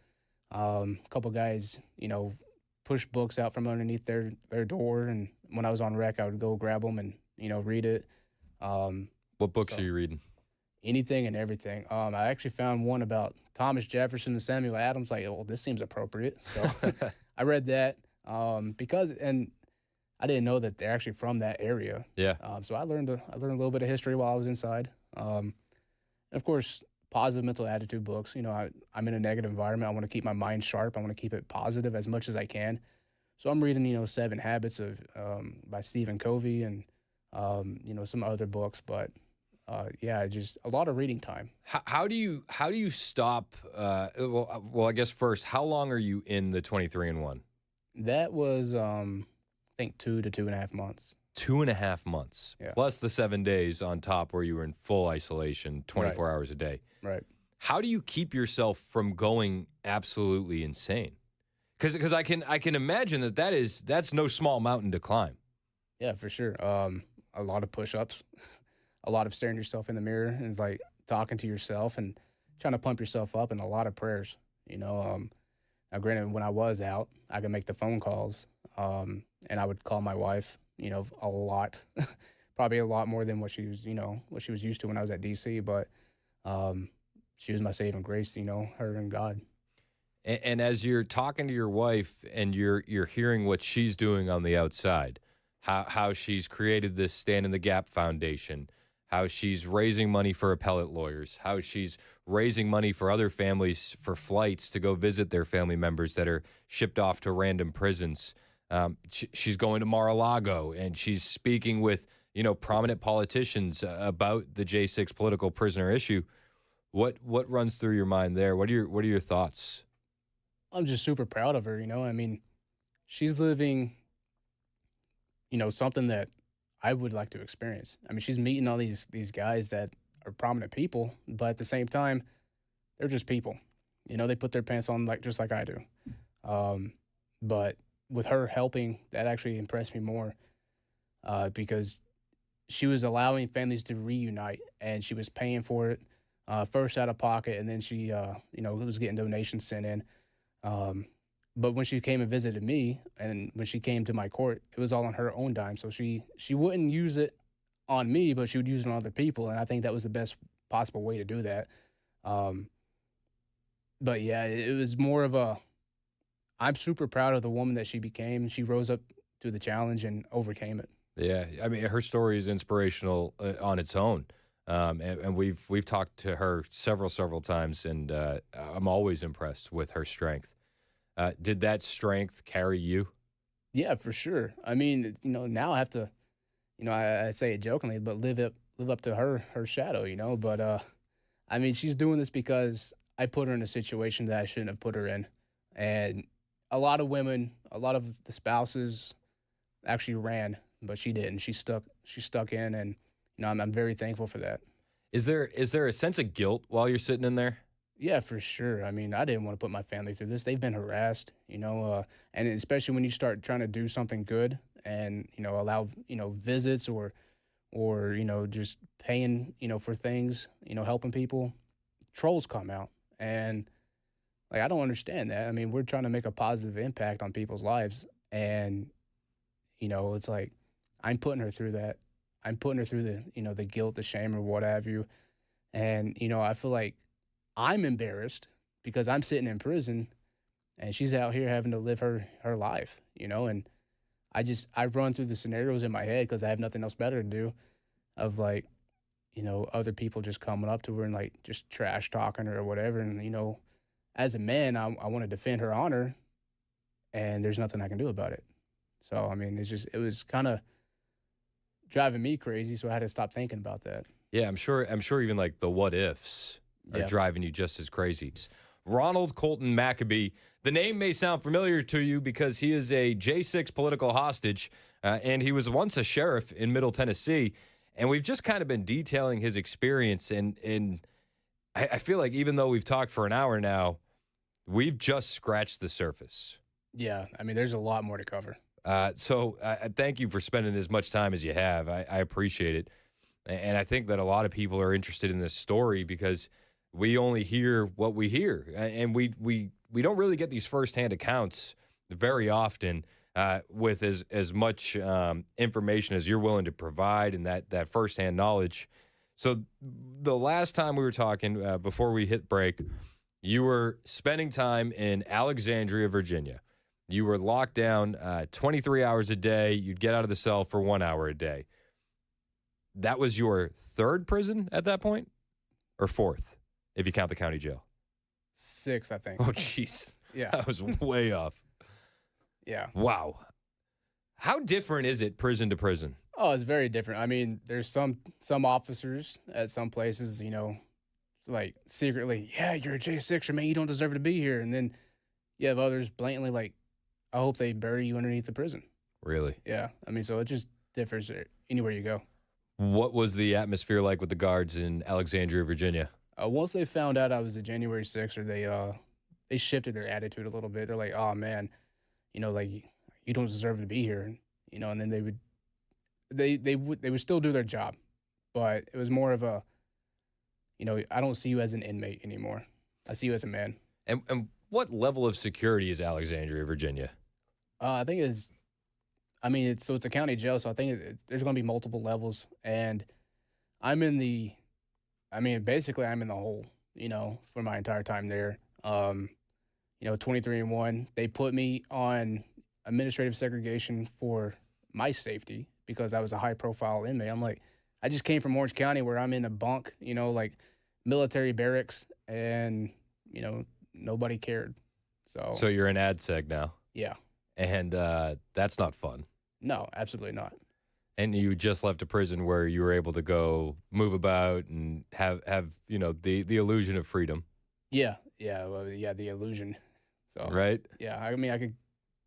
A couple guys, you know, pushed books out from underneath their door, and when I was on rec, I would go grab them and, you know, read it. What books are you reading? Anything and everything. I actually found one about Thomas Jefferson and Samuel Adams. Like, well, this seems appropriate. So I read that because I didn't know that they're actually from that area. Yeah. So I learned a little bit of history while I was inside. And of course, positive mental attitude books. You know, I'm in a negative environment. I want to keep my mind sharp. I want to keep it positive as much as I can. So I'm reading, you know, 7 Habits of by Stephen Covey and you know, some other books, but. Yeah, just a lot of reading time. How do you stop? Well, I guess first, how long are you in the 23-1? That was, I think 2 to 2.5 months. 2.5 months, yeah. Plus the 7 days on top where you were in full isolation, 24 hours a day. Right. How do you keep yourself from going absolutely insane? Because I can imagine that's no small mountain to climb. Yeah, for sure. A lot of push-ups. A lot of staring yourself in the mirror and like talking to yourself and trying to pump yourself up, and a lot of prayers. You know, Now, granted, when I was out, I could make the phone calls, and I would call my wife, a lot, probably a lot more than what she was, what she was used to when I was at DC. But um, she was my saving grace, her and God. And as you're talking to your wife and you're hearing what she's doing on the outside, how she's created this Stand in the Gap Foundation, how she's raising money for appellate lawyers, how she's raising money for other families for flights to go visit their family members that are shipped off to random prisons. She's going to Mar-a-Lago and she's speaking with prominent politicians about the J6 political prisoner issue. What runs through your mind there? What are your thoughts? I'm just super proud of her, I mean, she's living, something that I would like to experience. I mean, she's meeting all these guys that are prominent people, but at the same time, they're just people. They put their pants on just like I do. But with her helping, that actually impressed me more because she was allowing families to reunite, and she was paying for it first out of pocket, and then she, was getting donations sent in. But when she came and visited me, and when she came to my court, it was all on her own dime. So she wouldn't use it on me, but she would use it on other people, and I think that was the best possible way to do that. But yeah, it was more of I'm super proud of the woman that she became. She rose up to the challenge and overcame it. Yeah, I mean, her story is inspirational on its own, and we've talked to her several times, and I'm always impressed with her strength. Did that strength carry you? Yeah, for sure. I mean, now I have to, I say it jokingly, but live up to her shadow, But I mean, she's doing this because I put her in a situation that I shouldn't have put her in, and a lot of women, a lot of the spouses actually ran, but she didn't. She stuck in, and I'm very thankful for that. Is there a sense of guilt while you're sitting in there? Yeah, for sure. I mean, I didn't want to put my family through this. They've been harassed, and especially when you start trying to do something good and, allow, visits or, just paying, for things, helping people, trolls come out. And like, I don't understand that. I mean, we're trying to make a positive impact on people's lives. And, it's like, I'm putting her through that. I'm putting her through the guilt, the shame, or what have you. And, I feel like I'm embarrassed because I'm sitting in prison and she's out here having to live her life, and I run through the scenarios in my head because I have nothing else better to do of like, other people just coming up to her and like just trash talking her or whatever. And, as a man, I want to defend her honor, and there's nothing I can do about it. So, I mean, it was kind of driving me crazy. So I had to stop thinking about that. Yeah, I'm sure even like the what ifs are driving you just as crazy. Ronald Colton McAbee. The name may sound familiar to you because he is a J6 political hostage, and he was once a sheriff in Middle Tennessee. And we've just kind of been detailing his experience, and I feel like even though we've talked for an hour now, we've just scratched the surface. Yeah, I mean, there's a lot more to cover. So thank you for spending as much time as you have. I appreciate it. And I think that a lot of people are interested in this story because we only hear what we hear, and we don't really get these firsthand accounts very often with as much information as you're willing to provide and that firsthand knowledge. So the last time we were talking before we hit break, you were spending time in Alexandria, Virginia. You were locked down 23 hours a day. You'd get out of the cell for 1 hour a day. That was your third prison at that point, or fourth? If you count the county jail. 6, I think. Oh, jeez. Yeah. That was way off. Yeah. Wow. How different is it prison to prison? Oh, it's very different. I mean, there's some officers at some places, like secretly, yeah, you're a J6er, man, you don't deserve to be here. And then you have others blatantly like, I hope they bury you underneath the prison. Really? Yeah. I mean, so it just differs anywhere you go. What was the atmosphere like with the guards in Alexandria, Virginia? Once they found out I was a January 6er, they shifted their attitude a little bit. They're like, "Oh man, like you don't deserve to be here," and then they would still do their job, but it was more of a, I don't see you as an inmate anymore. I see you as a man. And What level of security is Alexandria, Virginia? I think it's. I mean, it's a county jail, so I think there's going to be multiple levels, and I'm in the. I mean, basically, I'm in the hole. For my entire time there. 23-1. They put me on administrative segregation for my safety because I was a high-profile inmate. I'm like, I just came from Orange County where I'm in a bunk, like military barracks, and nobody cared. So you're in AdSeg now, Yeah, and that's not fun. no, absolutely not. And you just left a prison where you were able to go move about and have the illusion of freedom. Yeah, the illusion. So Right? yeah, I mean, I could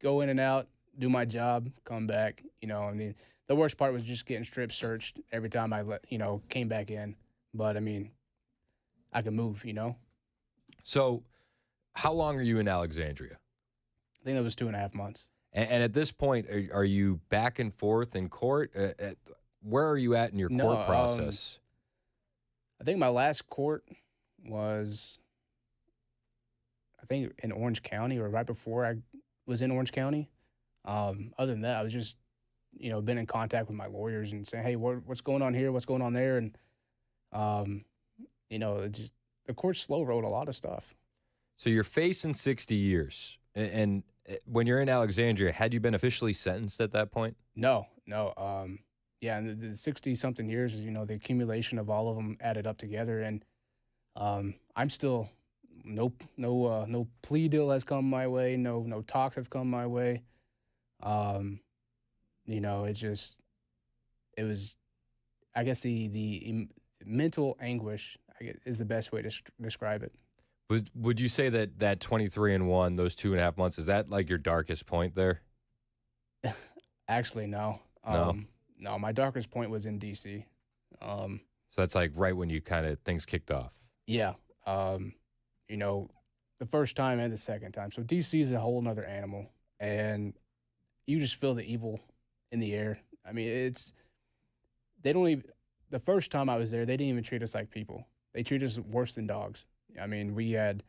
go in and out, do my job, come back. I mean, the worst part was just getting strip searched every time I came back in. But I mean, I could move. So how long are you in Alexandria? I think that was 2.5 months. And at this point, are you back and forth in court? Where are you at in your court process? I think my last court was, I think, in Orange County or right before I was in Orange County. Other than that, I was just, been in contact with my lawyers and saying, hey, what's going on here? What's going on there? And, just the court slow rolled a lot of stuff. So you're facing 60 years. And when you're in Alexandria, had you been officially sentenced at that point? No. Yeah, and the 60-something years is, the accumulation of all of them added up together. And I'm still, no plea deal has come my way. No talks have come my way. It was, I guess the mental anguish is the best way to describe it. Would you say that 23-1, those 2.5 months, is that like your darkest point there? Actually, no. No, my darkest point was in D.C. So that's like right when you kind of things kicked off. Yeah. The first time and the second time. So D.C. is a whole nother animal, and you just feel the evil in the air. I mean, the first time I was there, they didn't even treat us like people. They treat us worse than dogs. I mean, we had,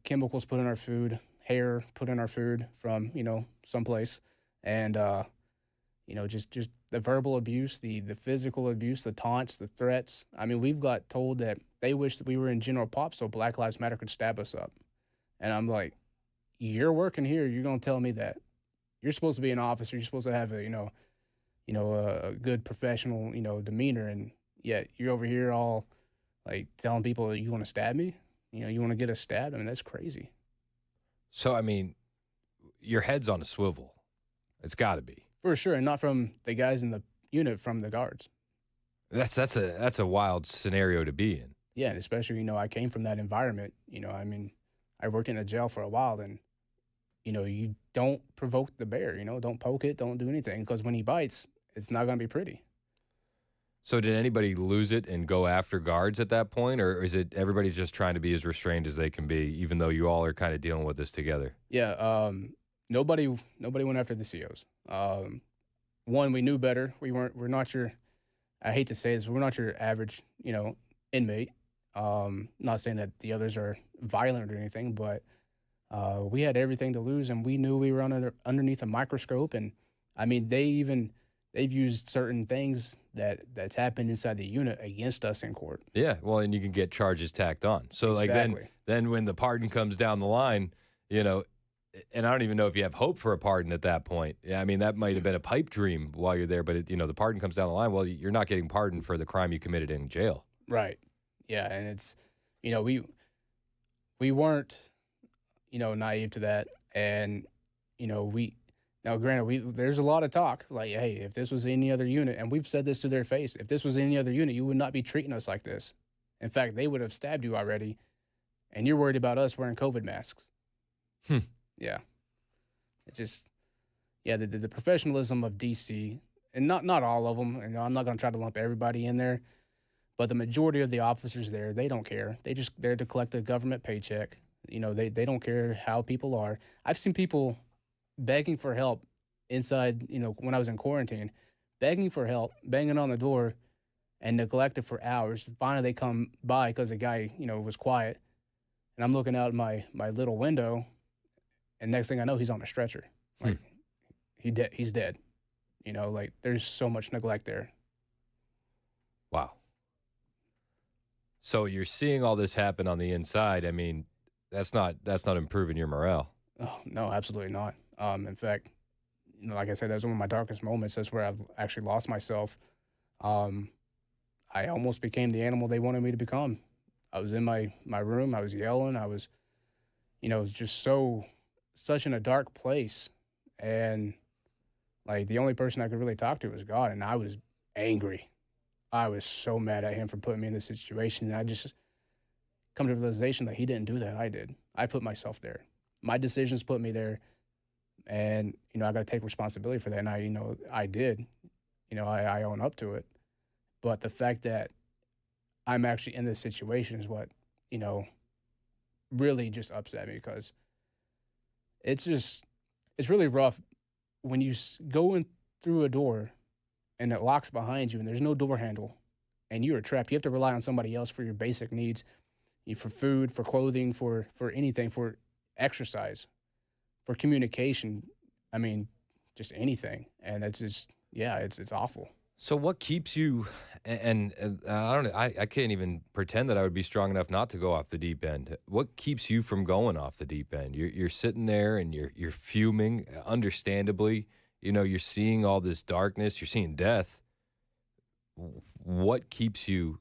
chemicals put in our food, hair put in our food from, someplace. And, just the verbal abuse, the physical abuse, the taunts, the threats. I mean, we've got told that they wish that we were in General Pop so Black Lives Matter could stab us up. And I'm like, you're working here. You're going to tell me that. You're supposed to be an officer. You're supposed to have a good professional, demeanor. And yet you're over here all like telling people you want to stab me. You want to get a stab. I mean, that's crazy. So, I mean, your head's on a swivel. It's got to be. For sure. And not from the guys in the unit, from the guards. That's a wild scenario to be in. Yeah. And especially, I came from that environment. I mean, I worked in a jail for a while, and, you don't provoke the bear, don't poke it, don't do anything, because when he bites, it's not going to be pretty. So did anybody lose it and go after guards at that point, or is it everybody just trying to be as restrained as they can be, even though you all are kind of dealing with this together? Yeah, nobody went after the COs. One, we knew better. We're not your, I hate to say this, we're not your average, inmate. Not saying that the others are violent or anything, but we had everything to lose, and we knew we were underneath a microscope. And I mean, they've used certain things that's happened inside the unit against us in court. Yeah, well, and you can get charges tacked on. So Exactly. like then when the pardon comes down the line, and I don't even know if you have hope for a pardon at that point. Yeah, I mean, that might have been a pipe dream while you're there, but the pardon comes down the line. Well, you're not getting pardoned for the crime you committed in jail. Right. Yeah, and it's we weren't naive to that, and now, granted, there's a lot of talk, like, hey, if this was any other unit, and we've said this to their face, if this was any other unit, you would not be treating us like this. In fact, they would have stabbed you already, and you're worried about us wearing COVID masks. Yeah. It just, the professionalism of D.C., and not all of them, and I'm not going to try to lump everybody in there, but the majority of the officers there, they don't care. They just there to collect a government paycheck. They don't care how people are. I've seen people begging for help inside, when I was in quarantine, begging for help, banging on the door, and neglected for hours. Finally, they come by because the guy, was quiet. and I'm looking out my little window, and next thing I know, he's on a stretcher. Like he's dead. You know, like there's so much neglect there. Wow. So you're seeing all this happen on the inside. I mean, that's not improving your morale. Oh no, absolutely not. In fact, you know, like I said, that's one of my darkest moments. That's where I've actually lost myself. I almost became the animal they wanted me to become. I was in my room. I was yelling. I was, you know, it was just such in a dark place, and like the only person I could really talk to was God, and I was angry. I was so mad at him for putting me in this situation. And I just come to the realization that he didn't do that. I did. I put myself there. My decisions put me there, and you know I got to take responsibility for that. And I did. You know, I own up to it. But the fact that I'm actually in this situation is what you know really just upset me because it's really rough when you go in through a door and it locks behind you and there's no door handle and you are trapped. You have to rely on somebody else for your basic needs, for food, for clothing, for anything, for exercise, for communication. I mean, just anything. And it's just, yeah, it's awful. So what keeps you? And I don't know. I can't even pretend that I would be strong enough not to go off the deep end. What keeps you from going off the deep end? You're sitting there and you're fuming, understandably. You know, you're seeing all this darkness. You're seeing death. What keeps you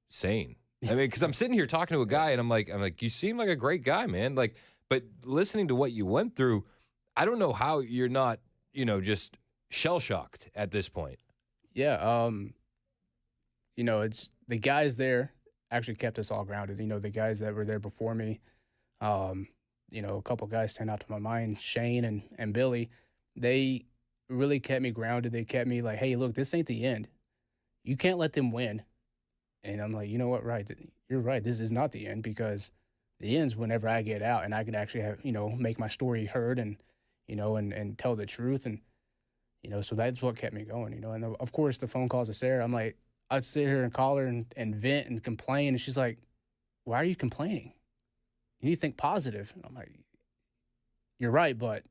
sane? I mean, because I'm sitting here talking to a guy, and I'm like, you seem like a great guy, man. Like, but listening to what you went through, I don't know how you're not, you know, just shell shocked at this point. Yeah. You know, it's the guys there actually kept us all grounded. You know, the guys that were there before me, you know, a couple guys stand out to my mind, Shane and Billy. They really kept me grounded. They kept me like, hey, look, this ain't the end. You can't let them win. And I'm like, you know what, right? You're right. This is not the end because the end's whenever I get out and I can actually have, you know, make my story heard and, you know, and tell the truth. And, you know, so that's what kept me going, you know. And of course, the phone calls to Sarah, I'm like, I'd sit here and call her and vent and complain. And she's like, why are you complaining? You need to think positive. And I'm like, you're right. But,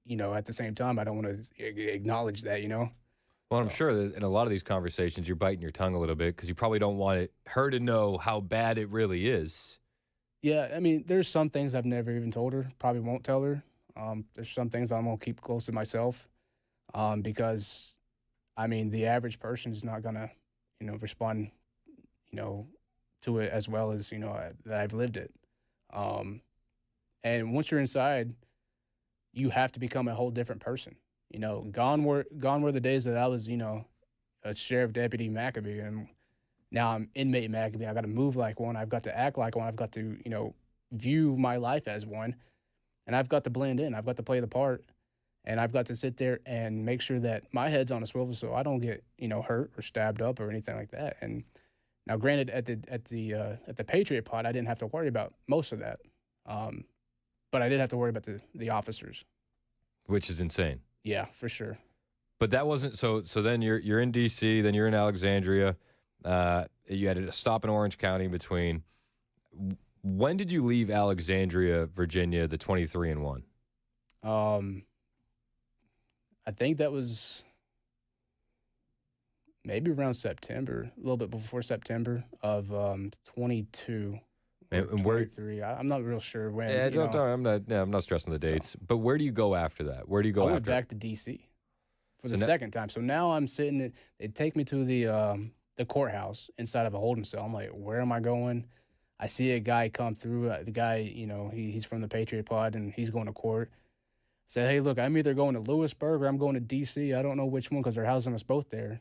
you know, at the same time, I don't want to acknowledge that, you know. Well, I'm sure that in a lot of these conversations, you're biting your tongue a little bit because you probably don't want her to know how bad it really is. Yeah, I mean, there's some things I've never even told her, probably won't tell her. There's some things I'm going to keep close to myself because, I mean, the average person is not going to, you know, respond, you know, to it as well as, you know, that I've lived it. And once you're inside, you have to become a whole different person. You know, gone were the days that I was, you know, a sheriff deputy McAbee, and now I'm inmate McAbee. I got to move like one. I've got to act like one. I've got to, you know, view my life as one, and I've got to blend in. I've got to play the part, and I've got to sit there and make sure that my head's on a swivel so I don't get, you know, hurt or stabbed up or anything like that. And now, granted, at the Patriot Pod, I didn't have to worry about most of that, but I did have to worry about the officers, Which is insane. Yeah, for sure. But that wasn't so. So then you're in D.C., then you're in Alexandria. You had a stop in Orange County in between. When did you leave Alexandria, Virginia, the 23-1? I think that was maybe around September, a little bit before September of 22. And where? 23. I'm not real sure when. Yeah, I'm not stressing the dates. So, but where do you go after that? Where do you go I after? went back to D.C. for the second time. So now I'm sitting. They take me to the courthouse inside of a holding cell. I'm like, where am I going? I see a guy come through. The guy, you know, he's from the Patriot Pod and he's going to court. I said, hey, look, I'm either going to Lewisburg or I'm going to D.C. I don't know which one because they're housing us both there.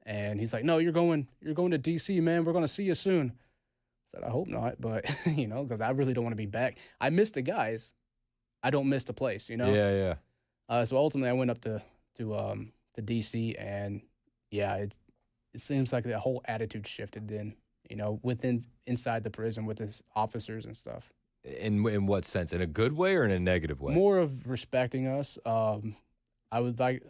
And he's like, no, you're going to D.C., man. We're going to see you soon. I said, I hope not, but, you know, because I really don't want to be back. I miss the guys. I don't miss the place, you know? Yeah, yeah. So ultimately I went up to D.C. and, yeah, it seems like the whole attitude shifted then, you know, inside the prison with his officers and stuff. In what sense? In a good way or in a negative way? More of respecting us. I would like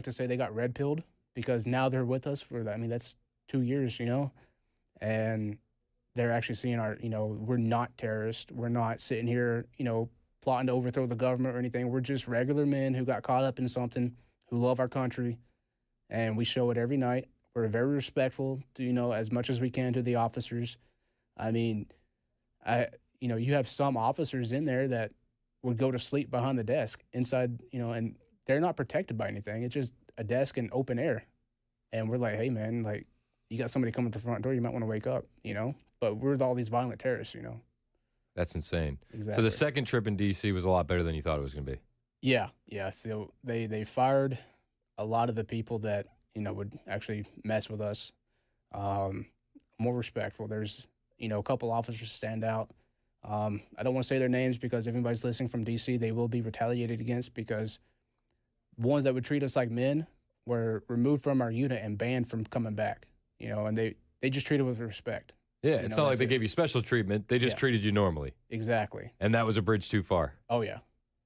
to say they got red-pilled because now they're with us for that. I mean, that's 2 years, you know? And they're actually seeing we're not terrorists. We're not sitting here, plotting to overthrow the government or anything. We're just regular men who got caught up in something, who love our country, and we show it every night. We're very respectful to, as much as we can to the officers. I mean, you have some officers in there that would go to sleep behind the desk inside, and they're not protected by anything. It's just a desk in open air. And we're like, hey, man, like, you got somebody coming to the front door, you might want to wake up, But we're all these violent terrorists, That's insane. Exactly. So the second trip in D.C. was a lot better than you thought it was going to be. Yeah. So they fired a lot of the people that, would actually mess with us. More respectful. There's, a couple officers stand out. I don't want to say their names because if anybody's listening from D.C., they will be retaliated against because ones that would treat us like men were removed from our unit and banned from coming back, and they just treated with respect. Yeah, it's not like they gave you special treatment. They just treated you normally. Exactly. And that was a bridge too far. Oh, yeah.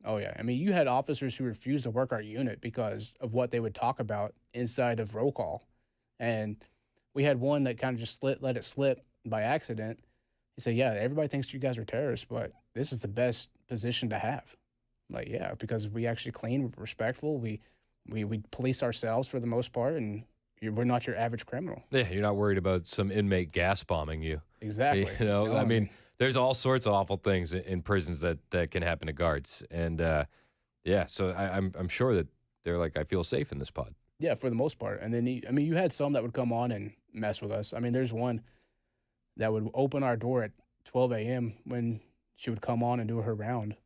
I mean, you had officers who refused to work our unit because of what they would talk about inside of roll call. And we had one that kind of just let it slip by accident. He said, yeah, everybody thinks you guys are terrorists, but this is the best position to have. Like, yeah, because we actually clean, we're respectful. We police ourselves for the most part, and we're not your average criminal. Yeah, you're not worried about some inmate gas bombing you. Exactly. I mean, there's all sorts of awful things in prisons that can happen to guards. And, so I'm sure that they're like, I feel safe in this pod. Yeah, for the most part. And then, you had some that would come on and mess with us. I mean, there's one that would open our door at 12 a.m. when she would come on and do her round.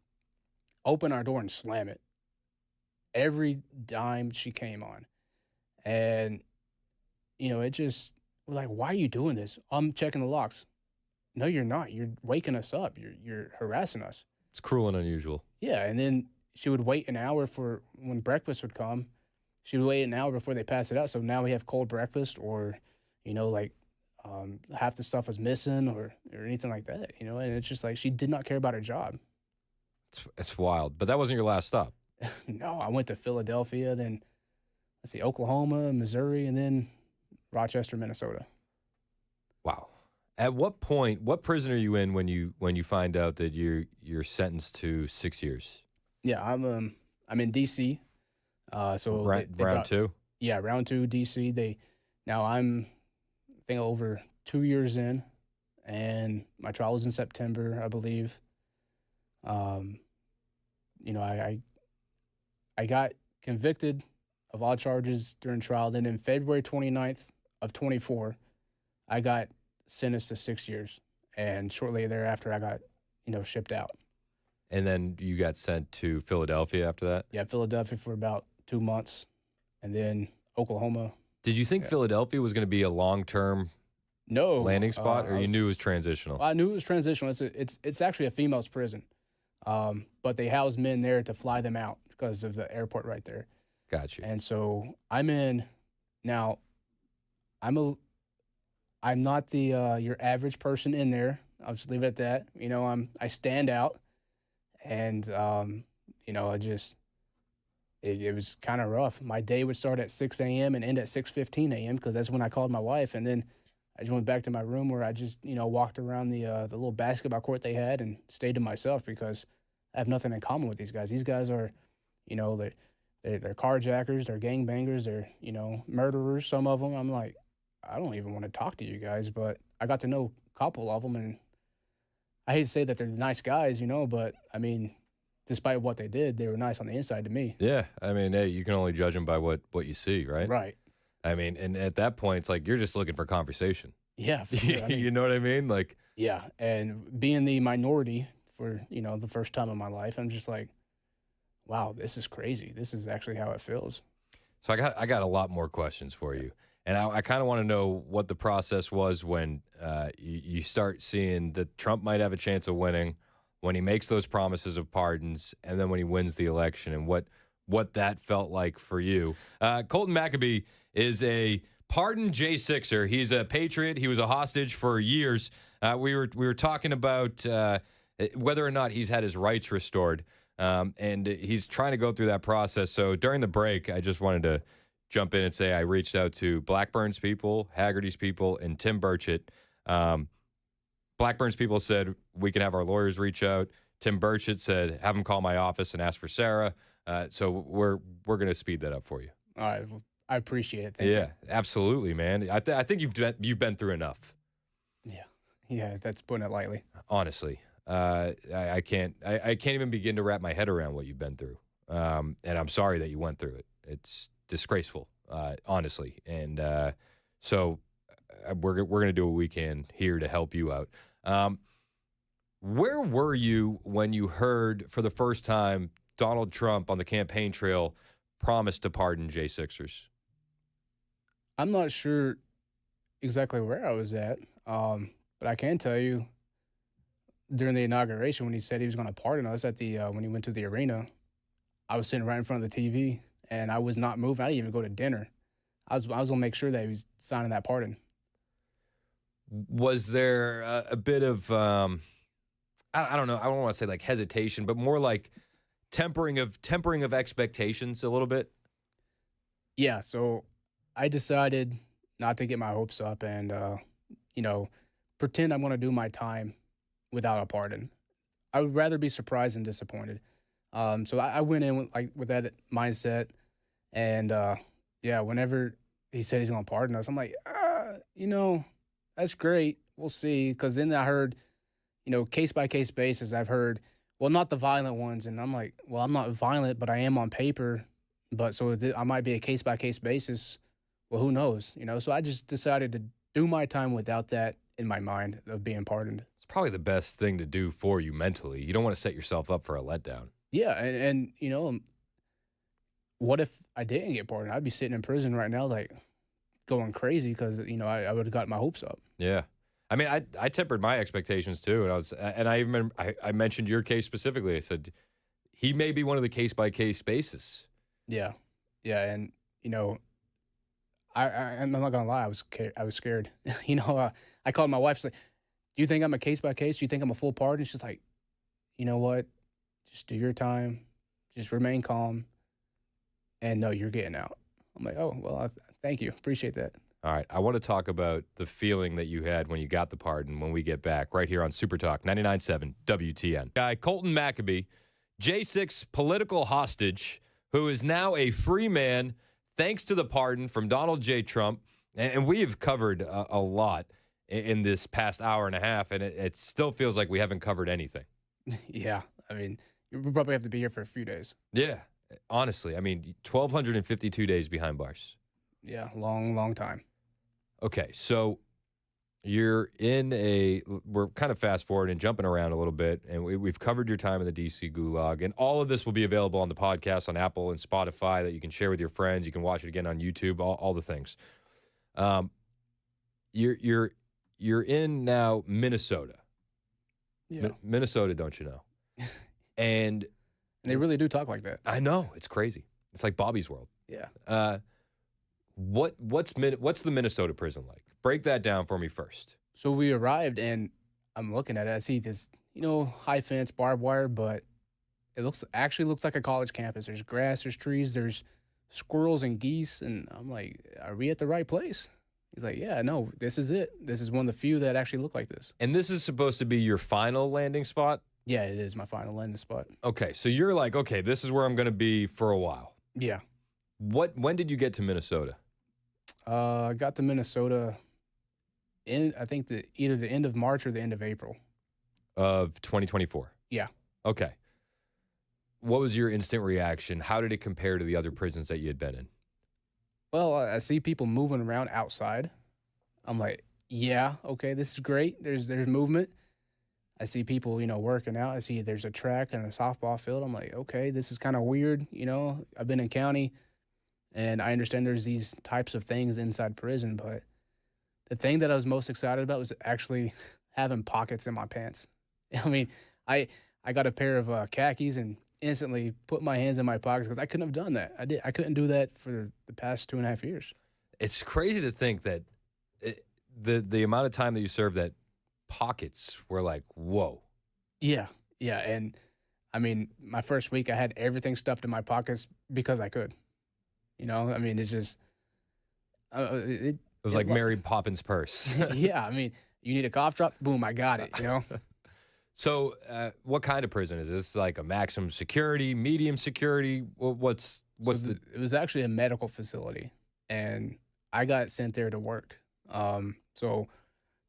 Open our door and slam it. Every dime she came on. And, it just, we're like, why are you doing this? I'm checking the locks. No, you're not. You're waking us up. You're harassing us. It's cruel and unusual. Yeah, and then she would wait an hour for when breakfast would come. She would wait an hour before they pass it out. So now we have cold breakfast or, half the stuff was missing or anything like that, and it's just like she did not care about her job. It's wild. But that wasn't your last stop. No, I went to Philadelphia, then, Oklahoma, Missouri, and then Rochester, Minnesota. Wow. At what point, what prison are you in when you find out that you're sentenced to 6 years? Yeah, I'm in D.C. So round two? Yeah, round two, D.C. I'm I think over 2 years in, and my trial was in September, I believe. I got convicted of all charges during trial. Then in February 29th of 24, I got sentenced to 6 years. And shortly thereafter, I got, shipped out. And then you got sent to Philadelphia after that? Yeah, Philadelphia for about 2 months. And then Oklahoma. Did you think Philadelphia was going to be a long-term landing spot, or you knew it was transitional? I knew it was transitional. It's actually a female's prison. But they house men there to fly them out because of the airport right there. Got you. And so I'm in now. I'm not the your average person in there. I'll just leave it at that. I stand out, and it was kind of rough. My day would start at 6 a.m. and end at 6:15 a.m. because that's when I called my wife, and then I just went back to my room where I just walked around the little basketball court they had and stayed to myself because I have nothing in common with these guys. These guys are, they're carjackers, they're gangbangers, they're murderers. Some of them. I'm like, I don't even want to talk to you guys. But I got to know a couple of them, and I hate to say that they're nice guys, but I mean, despite what they did, they were nice on the inside to me. Yeah, I mean, hey, you can only judge them by what you see, right? Right. I mean, and at that point, it's like you're just looking for conversation. Yeah. For sure. You know what I mean? Like, yeah, and being the minority for the first time in my life, I'm just like, wow, this is crazy. This is actually how it feels. So I got a lot more questions for you, and I kind of want to know what the process was when you start seeing that Trump might have a chance of winning, when he makes those promises of pardons, and then when he wins the election, and what that felt like for you. Colton McAbee is a pardoned J6er. He's a patriot. He was a hostage for years. We were talking about whether or not he's had his rights restored, and he's trying to go through that process. So during the break, I just wanted to jump in and say I reached out to Blackburn's people, Haggerty's people, and Tim Burchett. Blackburn's people said we can have our lawyers reach out. Tim Burchett said have him call my office and ask for Sarah. So we're going to speed that up for you. All right. Well, I appreciate it. Thank you. Absolutely, man. I think you've been through enough. Yeah, that's putting it lightly. Honestly, I can't even begin to wrap my head around what you've been through. And I'm sorry that you went through it. It's disgraceful, honestly. And so we're going to do what we can here to help you out. Where were you when you heard for the first time Donald Trump on the campaign trail promised to pardon J6ers? I'm not sure exactly where I was at, but I can tell you during the inauguration when he said he was going to pardon us at the when he went to the arena, I was sitting right in front of the TV and I was not moving. I didn't even go to dinner. I was going to make sure that he was signing that pardon. Was there a bit of I don't know. I don't want to say like hesitation, but more like tempering of expectations a little bit? Yeah, so I decided not to get my hopes up and, pretend I'm going to do my time without a pardon. I would rather be surprised than disappointed. So I went in with that mindset. And, whenever he said he's going to pardon us, I'm like, that's great. We'll see. Because then I heard, case-by-case basis, I've heard, well, not the violent ones. And I'm like, well, I'm not violent, but I am on paper. But so I might be a case-by-case basis. Well, who knows? So I just decided to do my time without that in my mind of being pardoned. It's probably the best thing to do for you mentally. You don't want to set yourself up for a letdown. Yeah, and what if I didn't get pardoned? I'd be sitting in prison right now, like going crazy because I would have got my hopes up. Yeah, I mean, I tempered my expectations too, and I remember I mentioned your case specifically. I said he may be one of the case-by-case basis. Yeah, and I'm not gonna lie, I was scared. I called my wife. She's like, "Do you think I'm a case by case? Do you think I'm a full pardon?" She's like, "You know what? Just do your time. Just remain calm. And no, you're getting out." I'm like, "Oh well, thank you, appreciate that." All right, I want to talk about the feeling that you had when you got the pardon when we get back right here on Super Talk 99.7 WTN. Guy Colton McAbee, J6 political hostage, who is now a free man thanks to the pardon from Donald J. Trump. And we have covered a lot in this past hour and a half, and it still feels like we haven't covered anything. Yeah, I mean, we probably have to be here for a few days. Yeah, honestly. I mean, 1,252 days behind bars. Yeah, long time. Okay, so we're kind of fast forward and jumping around a little bit, and we've covered your time in the D.C. Gulag, and all of this will be available on the podcast on Apple and Spotify that you can share with your friends. You can watch it again on YouTube, all the things. You're in now Minnesota. Yeah. Minnesota, don't you know? And they really do talk like that. I know, it's crazy. It's like Bobby's World. Yeah. What's the Minnesota prison like? Break that down for me first. So we arrived, and I'm looking at it. I see this, high fence, barbed wire, but it actually looks like a college campus. There's grass, there's trees, there's squirrels and geese, and I'm like, are we at the right place? He's like, yeah, no, this is it. This is one of the few that actually look like this. And this is supposed to be your final landing spot? Yeah, it is my final landing spot. Okay, so you're like, okay, this is where I'm going to be for a while. Yeah. When did you get to Minnesota? I got to Minnesota I think either the end of March or the end of April. Of 2024? Yeah. Okay. What was your instant reaction? How did it compare to the other prisons that you had been in? Well, I see people moving around outside. I'm like, yeah, okay, this is great. There's movement. I see people, working out. I see there's a track and a softball field. I'm like, okay, this is kind of weird. I've been in county, and I understand there's these types of things inside prison, but the thing that I was most excited about was actually having pockets in my pants. I mean, I got a pair of khakis and instantly put my hands in my pockets because I couldn't have done that. I couldn't do that for the past 2.5 years. It's crazy to think that the amount of time that you served, that pockets were like, whoa. Yeah, and I mean, my first week I had everything stuffed in my pockets because I could. I mean, it's just it was like Mary Poppins' purse. Yeah, I mean, You need a cough drop? Boom, I got it, you know? So, what kind of prison is this? Like a maximum security, medium security? What's It was actually a medical facility, and I got sent there to work. So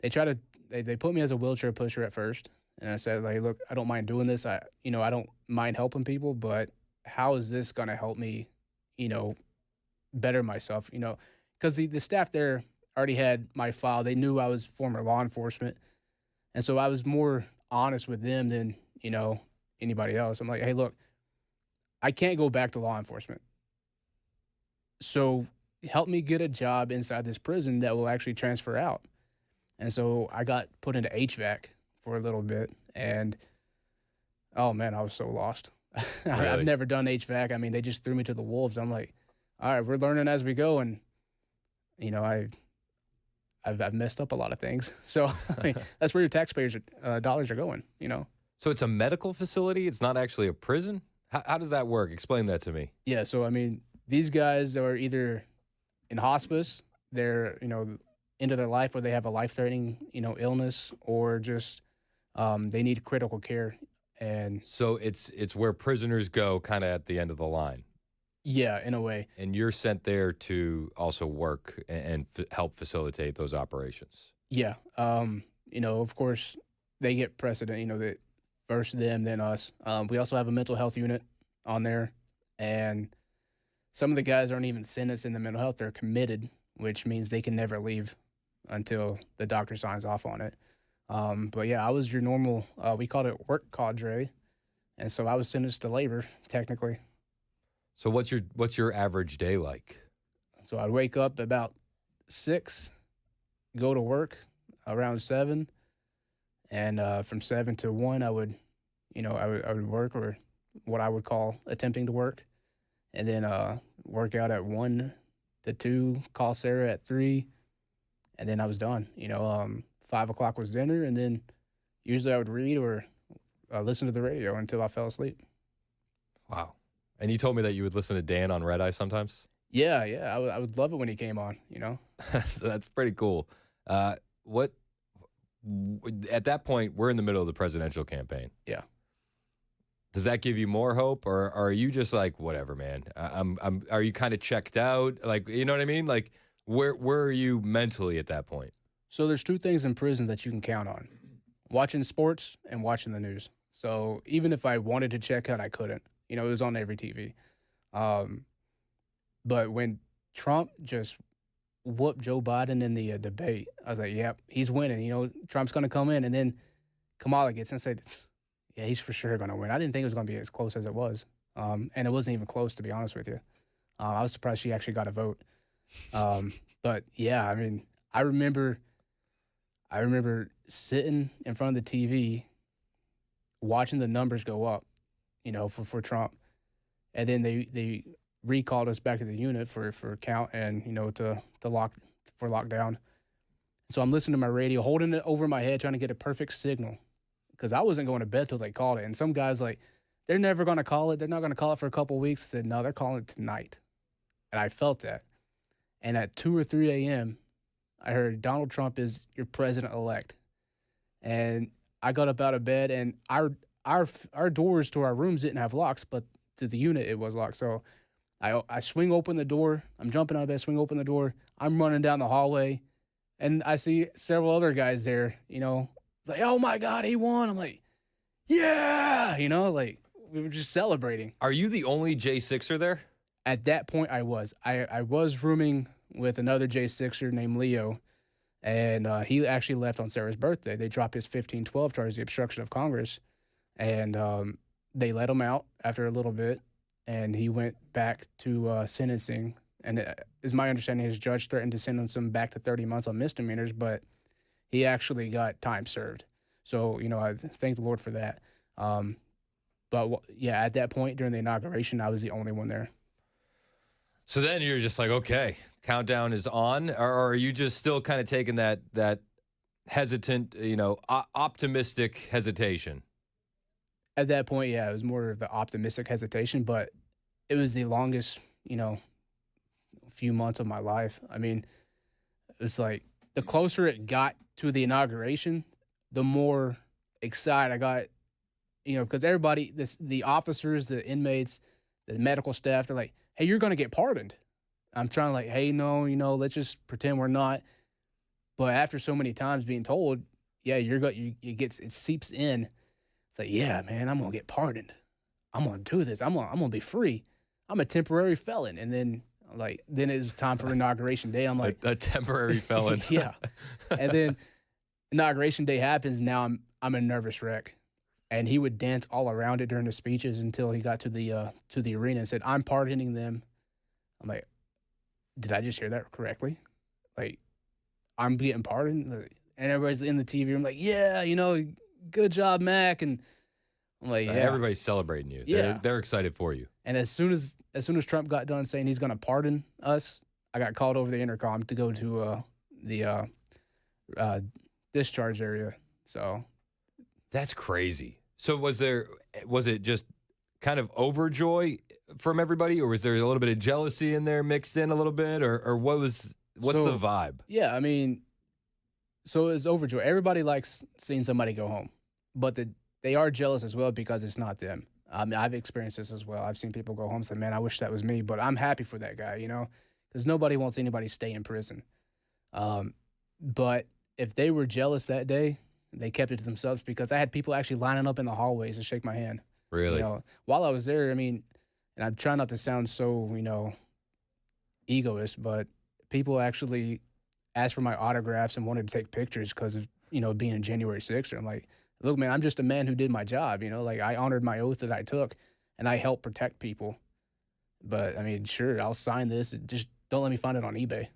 they put me as a wheelchair pusher at first, and I said, like, look, I don't mind doing this. I don't mind helping people, but how is this going to help me, you know, better myself? You know, because the staff there already had my file. They knew I was former law enforcement, and so I was more honest with them than, you know, anybody else. I'm like, hey, look, I can't go back to law enforcement. So help me get a job inside this prison that will actually transfer out. And so I got put into HVAC for a little bit, and oh man, I was so lost. Really? I've never done HVAC. I mean, they just threw me to the wolves. I'm like, all right, we're learning as we go, and you know, I've messed up a lot of things. So I mean, that's where your taxpayers' dollars are going. You know. So it's a medical facility. It's not actually a prison. How does that work? Explain that to me. Yeah. So I mean, these guys are either in hospice, they're, you know, into their life, or they have a life-threatening, you know, illness, or just they need critical care. And So it's where prisoners go, kind of at the end of the line. yeah, in a way. And you're sent there to also work and help facilitate those operations. Yeah. You know, of course, they get precedent, you know, that first them, then us. We also have a mental health unit on there, and some of the guys aren't even sentenced in the mental health. They're committed, which means they can never leave until the doctor signs off on it. But yeah, I was your normal, we called it work cadre, and so I was sentenced to labor, technically. So what's your average day like? So I'd wake up about 6, go to work around 7, and from 7 to 1, I would work, or what I would call attempting to work, and then work out at 1 to 2, call Sarah at 3, and then I was done. You know, 5 o'clock was dinner, and then usually I would read or listen to the radio until I fell asleep. Wow. And you told me that you would listen to Dan on Red Eye sometimes? Yeah, I would love it when he came on, you know? So that's pretty cool. At that point, we're in the middle of the presidential campaign. Yeah. Does that give you more hope, or are you just like, whatever, man? Are you kind of checked out? Like, you know what I mean? Like, where are you mentally at that point? So there's 2 things in prison that you can count on: watching sports and watching the news. So even if I wanted to check out, I couldn't. You know, it was on every TV. But when Trump just whooped Joe Biden in the debate, I was like, yep, he's winning. You know, Trump's going to come in. And then Kamala gets in and said, yeah, he's for sure going to win. I didn't think it was going to be as close as it was. And it wasn't even close, to be honest with you. I was surprised she actually got a vote. But yeah, I mean, I remember sitting in front of the TV, watching the numbers go up, you know, for Trump. And then they recalled us back to the unit for count and, you know, to lockdown. So I'm listening to my radio, holding it over my head, trying to get a perfect signal, because I wasn't going to bed till they called it. And some guys, like, they're never going to call it. They're not going to call it for a couple of weeks. I said, no, they're calling it tonight. And I felt that. And at 2 or 3 a.m., I heard Donald Trump is your president-elect. And I got up out of bed, and our doors to our rooms didn't have locks, but to the unit it was locked. So I swing open the door. I'm jumping out of bed, swing open the door. I'm running down the hallway, and I see several other guys there, you know. It's like, oh, my God, he won. I'm like, yeah, you know, like we were just celebrating. Are you the only J6er there? At that point, I was. I was rooming with another J6er named Leo, and he actually left on Sarah's birthday. They dropped his 1512 charge, the obstruction of Congress, and they let him out after a little bit, and he went back to sentencing. And is my understanding, his judge threatened to sentence him back to 30 months on misdemeanors, but he actually got time served. So, you know, I thank the Lord for that. But yeah, at that point during the inauguration, I was the only one there. So then you're just like, okay, countdown is on, or are you just still kind of taking that hesitant, you know, optimistic hesitation? At that point, yeah, it was more of the optimistic hesitation, but it was the longest, you know, few months of my life. I mean, it was like the closer it got to the inauguration, the more excited I got, because everybody, the officers, the inmates, the medical staff, they're like, hey, you're going to get pardoned. I'm trying to like, hey, no, let's just pretend we're not. But after so many times being told, yeah, it seeps in. It's like, yeah, man, I'm going to get pardoned. I'm going to do this. I'm going to be free. I'm a temporary felon. And then it was time for inauguration day. I'm like, a temporary felon. Yeah. And then inauguration day happens. Now I'm a nervous wreck. And he would dance all around it during the speeches until he got to the arena and said, I'm pardoning them. I'm like, did I just hear that correctly? Like, I'm getting pardoned? And everybody's in the TV room like, yeah, good job, Mac. And I'm like, yeah. Everybody's celebrating you. Yeah. They're excited for you. And as soon as Trump got done saying he's going to pardon us, I got called over the intercom to go to the discharge area. So that's crazy. So was it just kind of overjoy from everybody, or was there a little bit of jealousy in there mixed in a little bit, or what's the vibe? Yeah, I mean, so it's overjoy. Everybody likes seeing somebody go home, but they are jealous as well because it's not them. I mean, I've experienced this as well. I've seen people go home and say, man, I wish that was me, but I'm happy for that guy, because nobody wants anybody to stay in prison. But if they were jealous that day, they kept it to themselves, because I had people actually lining up in the hallways to shake my hand. Really? While I was there, I mean, and I'm trying not to sound so, egoist, but people actually asked for my autographs and wanted to take pictures because of, being a January 6er. I'm like, look, man, I'm just a man who did my job, like I honored my oath that I took and I helped protect people. But I mean, sure, I'll sign this. Just don't let me find it on eBay.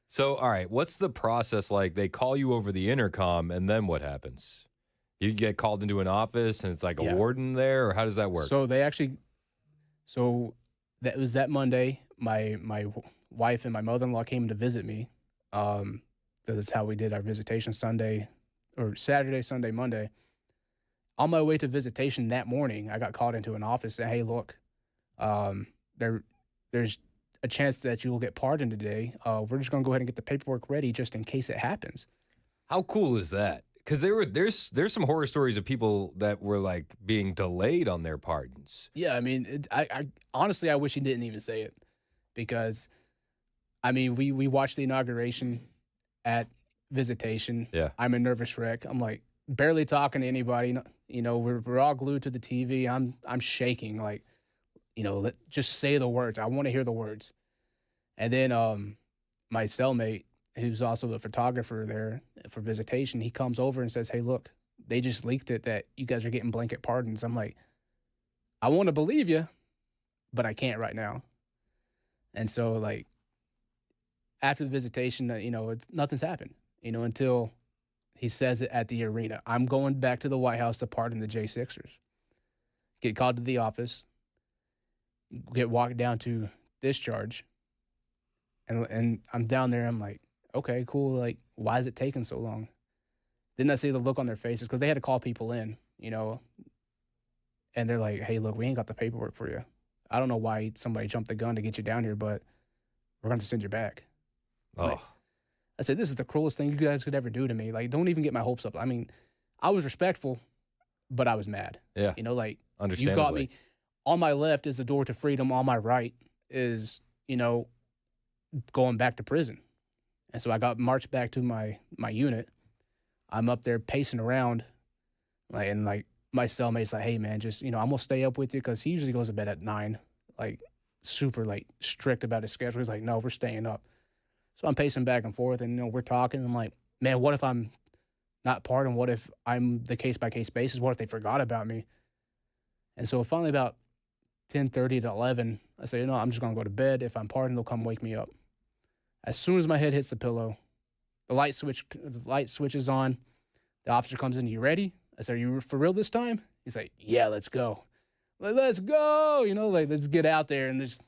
So, all right, what's the process like? They call you over the intercom, and then what happens? You get called into an office, and it's like a warden there, or how does that work? So that was that Monday. My wife and my mother-in-law came to visit me. That's how we did our visitation Sunday, or Saturday, Sunday, Monday. On my way to visitation that morning, I got called into an office and, hey, look, there's a chance that you will get pardoned today. We're just going to go ahead and get the paperwork ready just in case it happens. How cool is that? Because there's some horror stories of people that were like being delayed on their pardons. Yeah, I mean, I honestly, I wish he didn't even say it, because, I mean, we watched the inauguration at visitation. Yeah, I'm a nervous wreck. I'm like barely talking to anybody. We're all glued to the TV. I'm shaking like, just say the words. I want to hear the words. And then my cellmate, who's also the photographer there for visitation, he comes over and says, hey, look, they just leaked it that you guys are getting blanket pardons. I'm like, I want to believe you, but I can't right now. And so, like, after the visitation, nothing's happened, until he says it at the arena. I'm going back to the White House to pardon the J6ers. Get called to the office. Get walked down to discharge, and I'm down there. I'm like, okay, cool. Like, why is it taking so long? Didn't I see the look on their faces? Because they had to call people in, and they're like, hey, look, we ain't got the paperwork for you. I don't know why somebody jumped the gun to get you down here, but we're going to send you back. Oh. Like, I said, this is the cruelest thing you guys could ever do to me. Like, don't even get my hopes up. I mean, I was respectful, but I was mad. Yeah. Like, understandably. you got me. On my left is the door to freedom. On my right is, going back to prison. And so I got marched back to my unit. I'm up there pacing around. And my cellmate's like, hey, man, just, I'm going to stay up with you, because he usually goes to bed at 9, super, strict about his schedule. He's like, no, we're staying up. So I'm pacing back and forth, and, we're talking. I'm like, man, what if I'm not pardoned? What if I'm the case-by-case basis? What if they forgot about me? And so finally about 10:30 to 11, I say, I'm just going to go to bed. If I'm pardoned, they'll come wake me up. As soon as my head hits the pillow, the light switches on. The officer comes in, you ready? I said, are you for real this time? He's like, yeah, let's go. Like, let's go, let's get out there. And there's,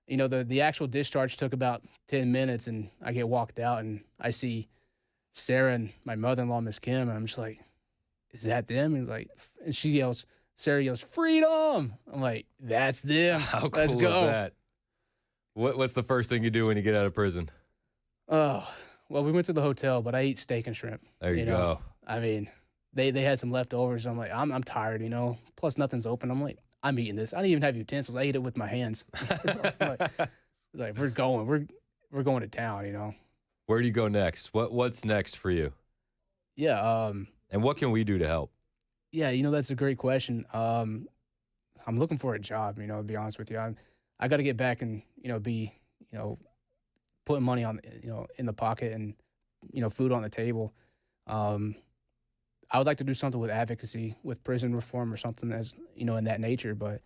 the actual discharge took about 10 minutes, and I get walked out, and I see Sarah and my mother-in-law, Miss Kim, and I'm just like, is that them? And Sarah yells, freedom! I'm like, that's them. How cool Let's go. is that? What's the first thing you do when you get out of prison? Oh, Well, we went to the hotel, but I eat steak and shrimp. There you know? go. I mean, they had some leftovers. I'm like, I'm tired, Plus nothing's open. I'm like, I'm eating this. I didn't even have utensils. I ate it with my hands. like we're going to town, Where do you go next? What's next for you? Yeah. And what can we do to help? Yeah, that's a great question. I'm looking for a job, to be honest with you. I got to get back and, be, putting money on, in the pocket and, food on the table. I would like to do something with advocacy, with prison reform or something as, in that nature. But,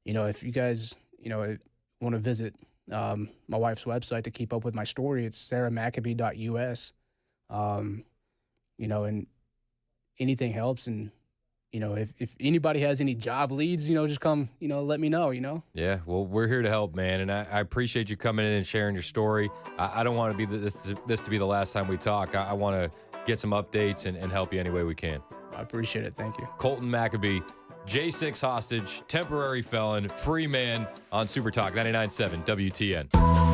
if you guys, want to visit my wife's website to keep up with my story, it's sarahmcabee.us. And anything helps. And, if anybody has any job leads, just come, let me know, Yeah, well, we're here to help, man. And I appreciate you coming in and sharing your story. I don't want to be this to be the last time we talk. I want to get some updates and help you any way we can. I appreciate it. Thank you. Colton McAbee, J6 hostage, temporary felon, free man on Super Talk 99.7 WTN.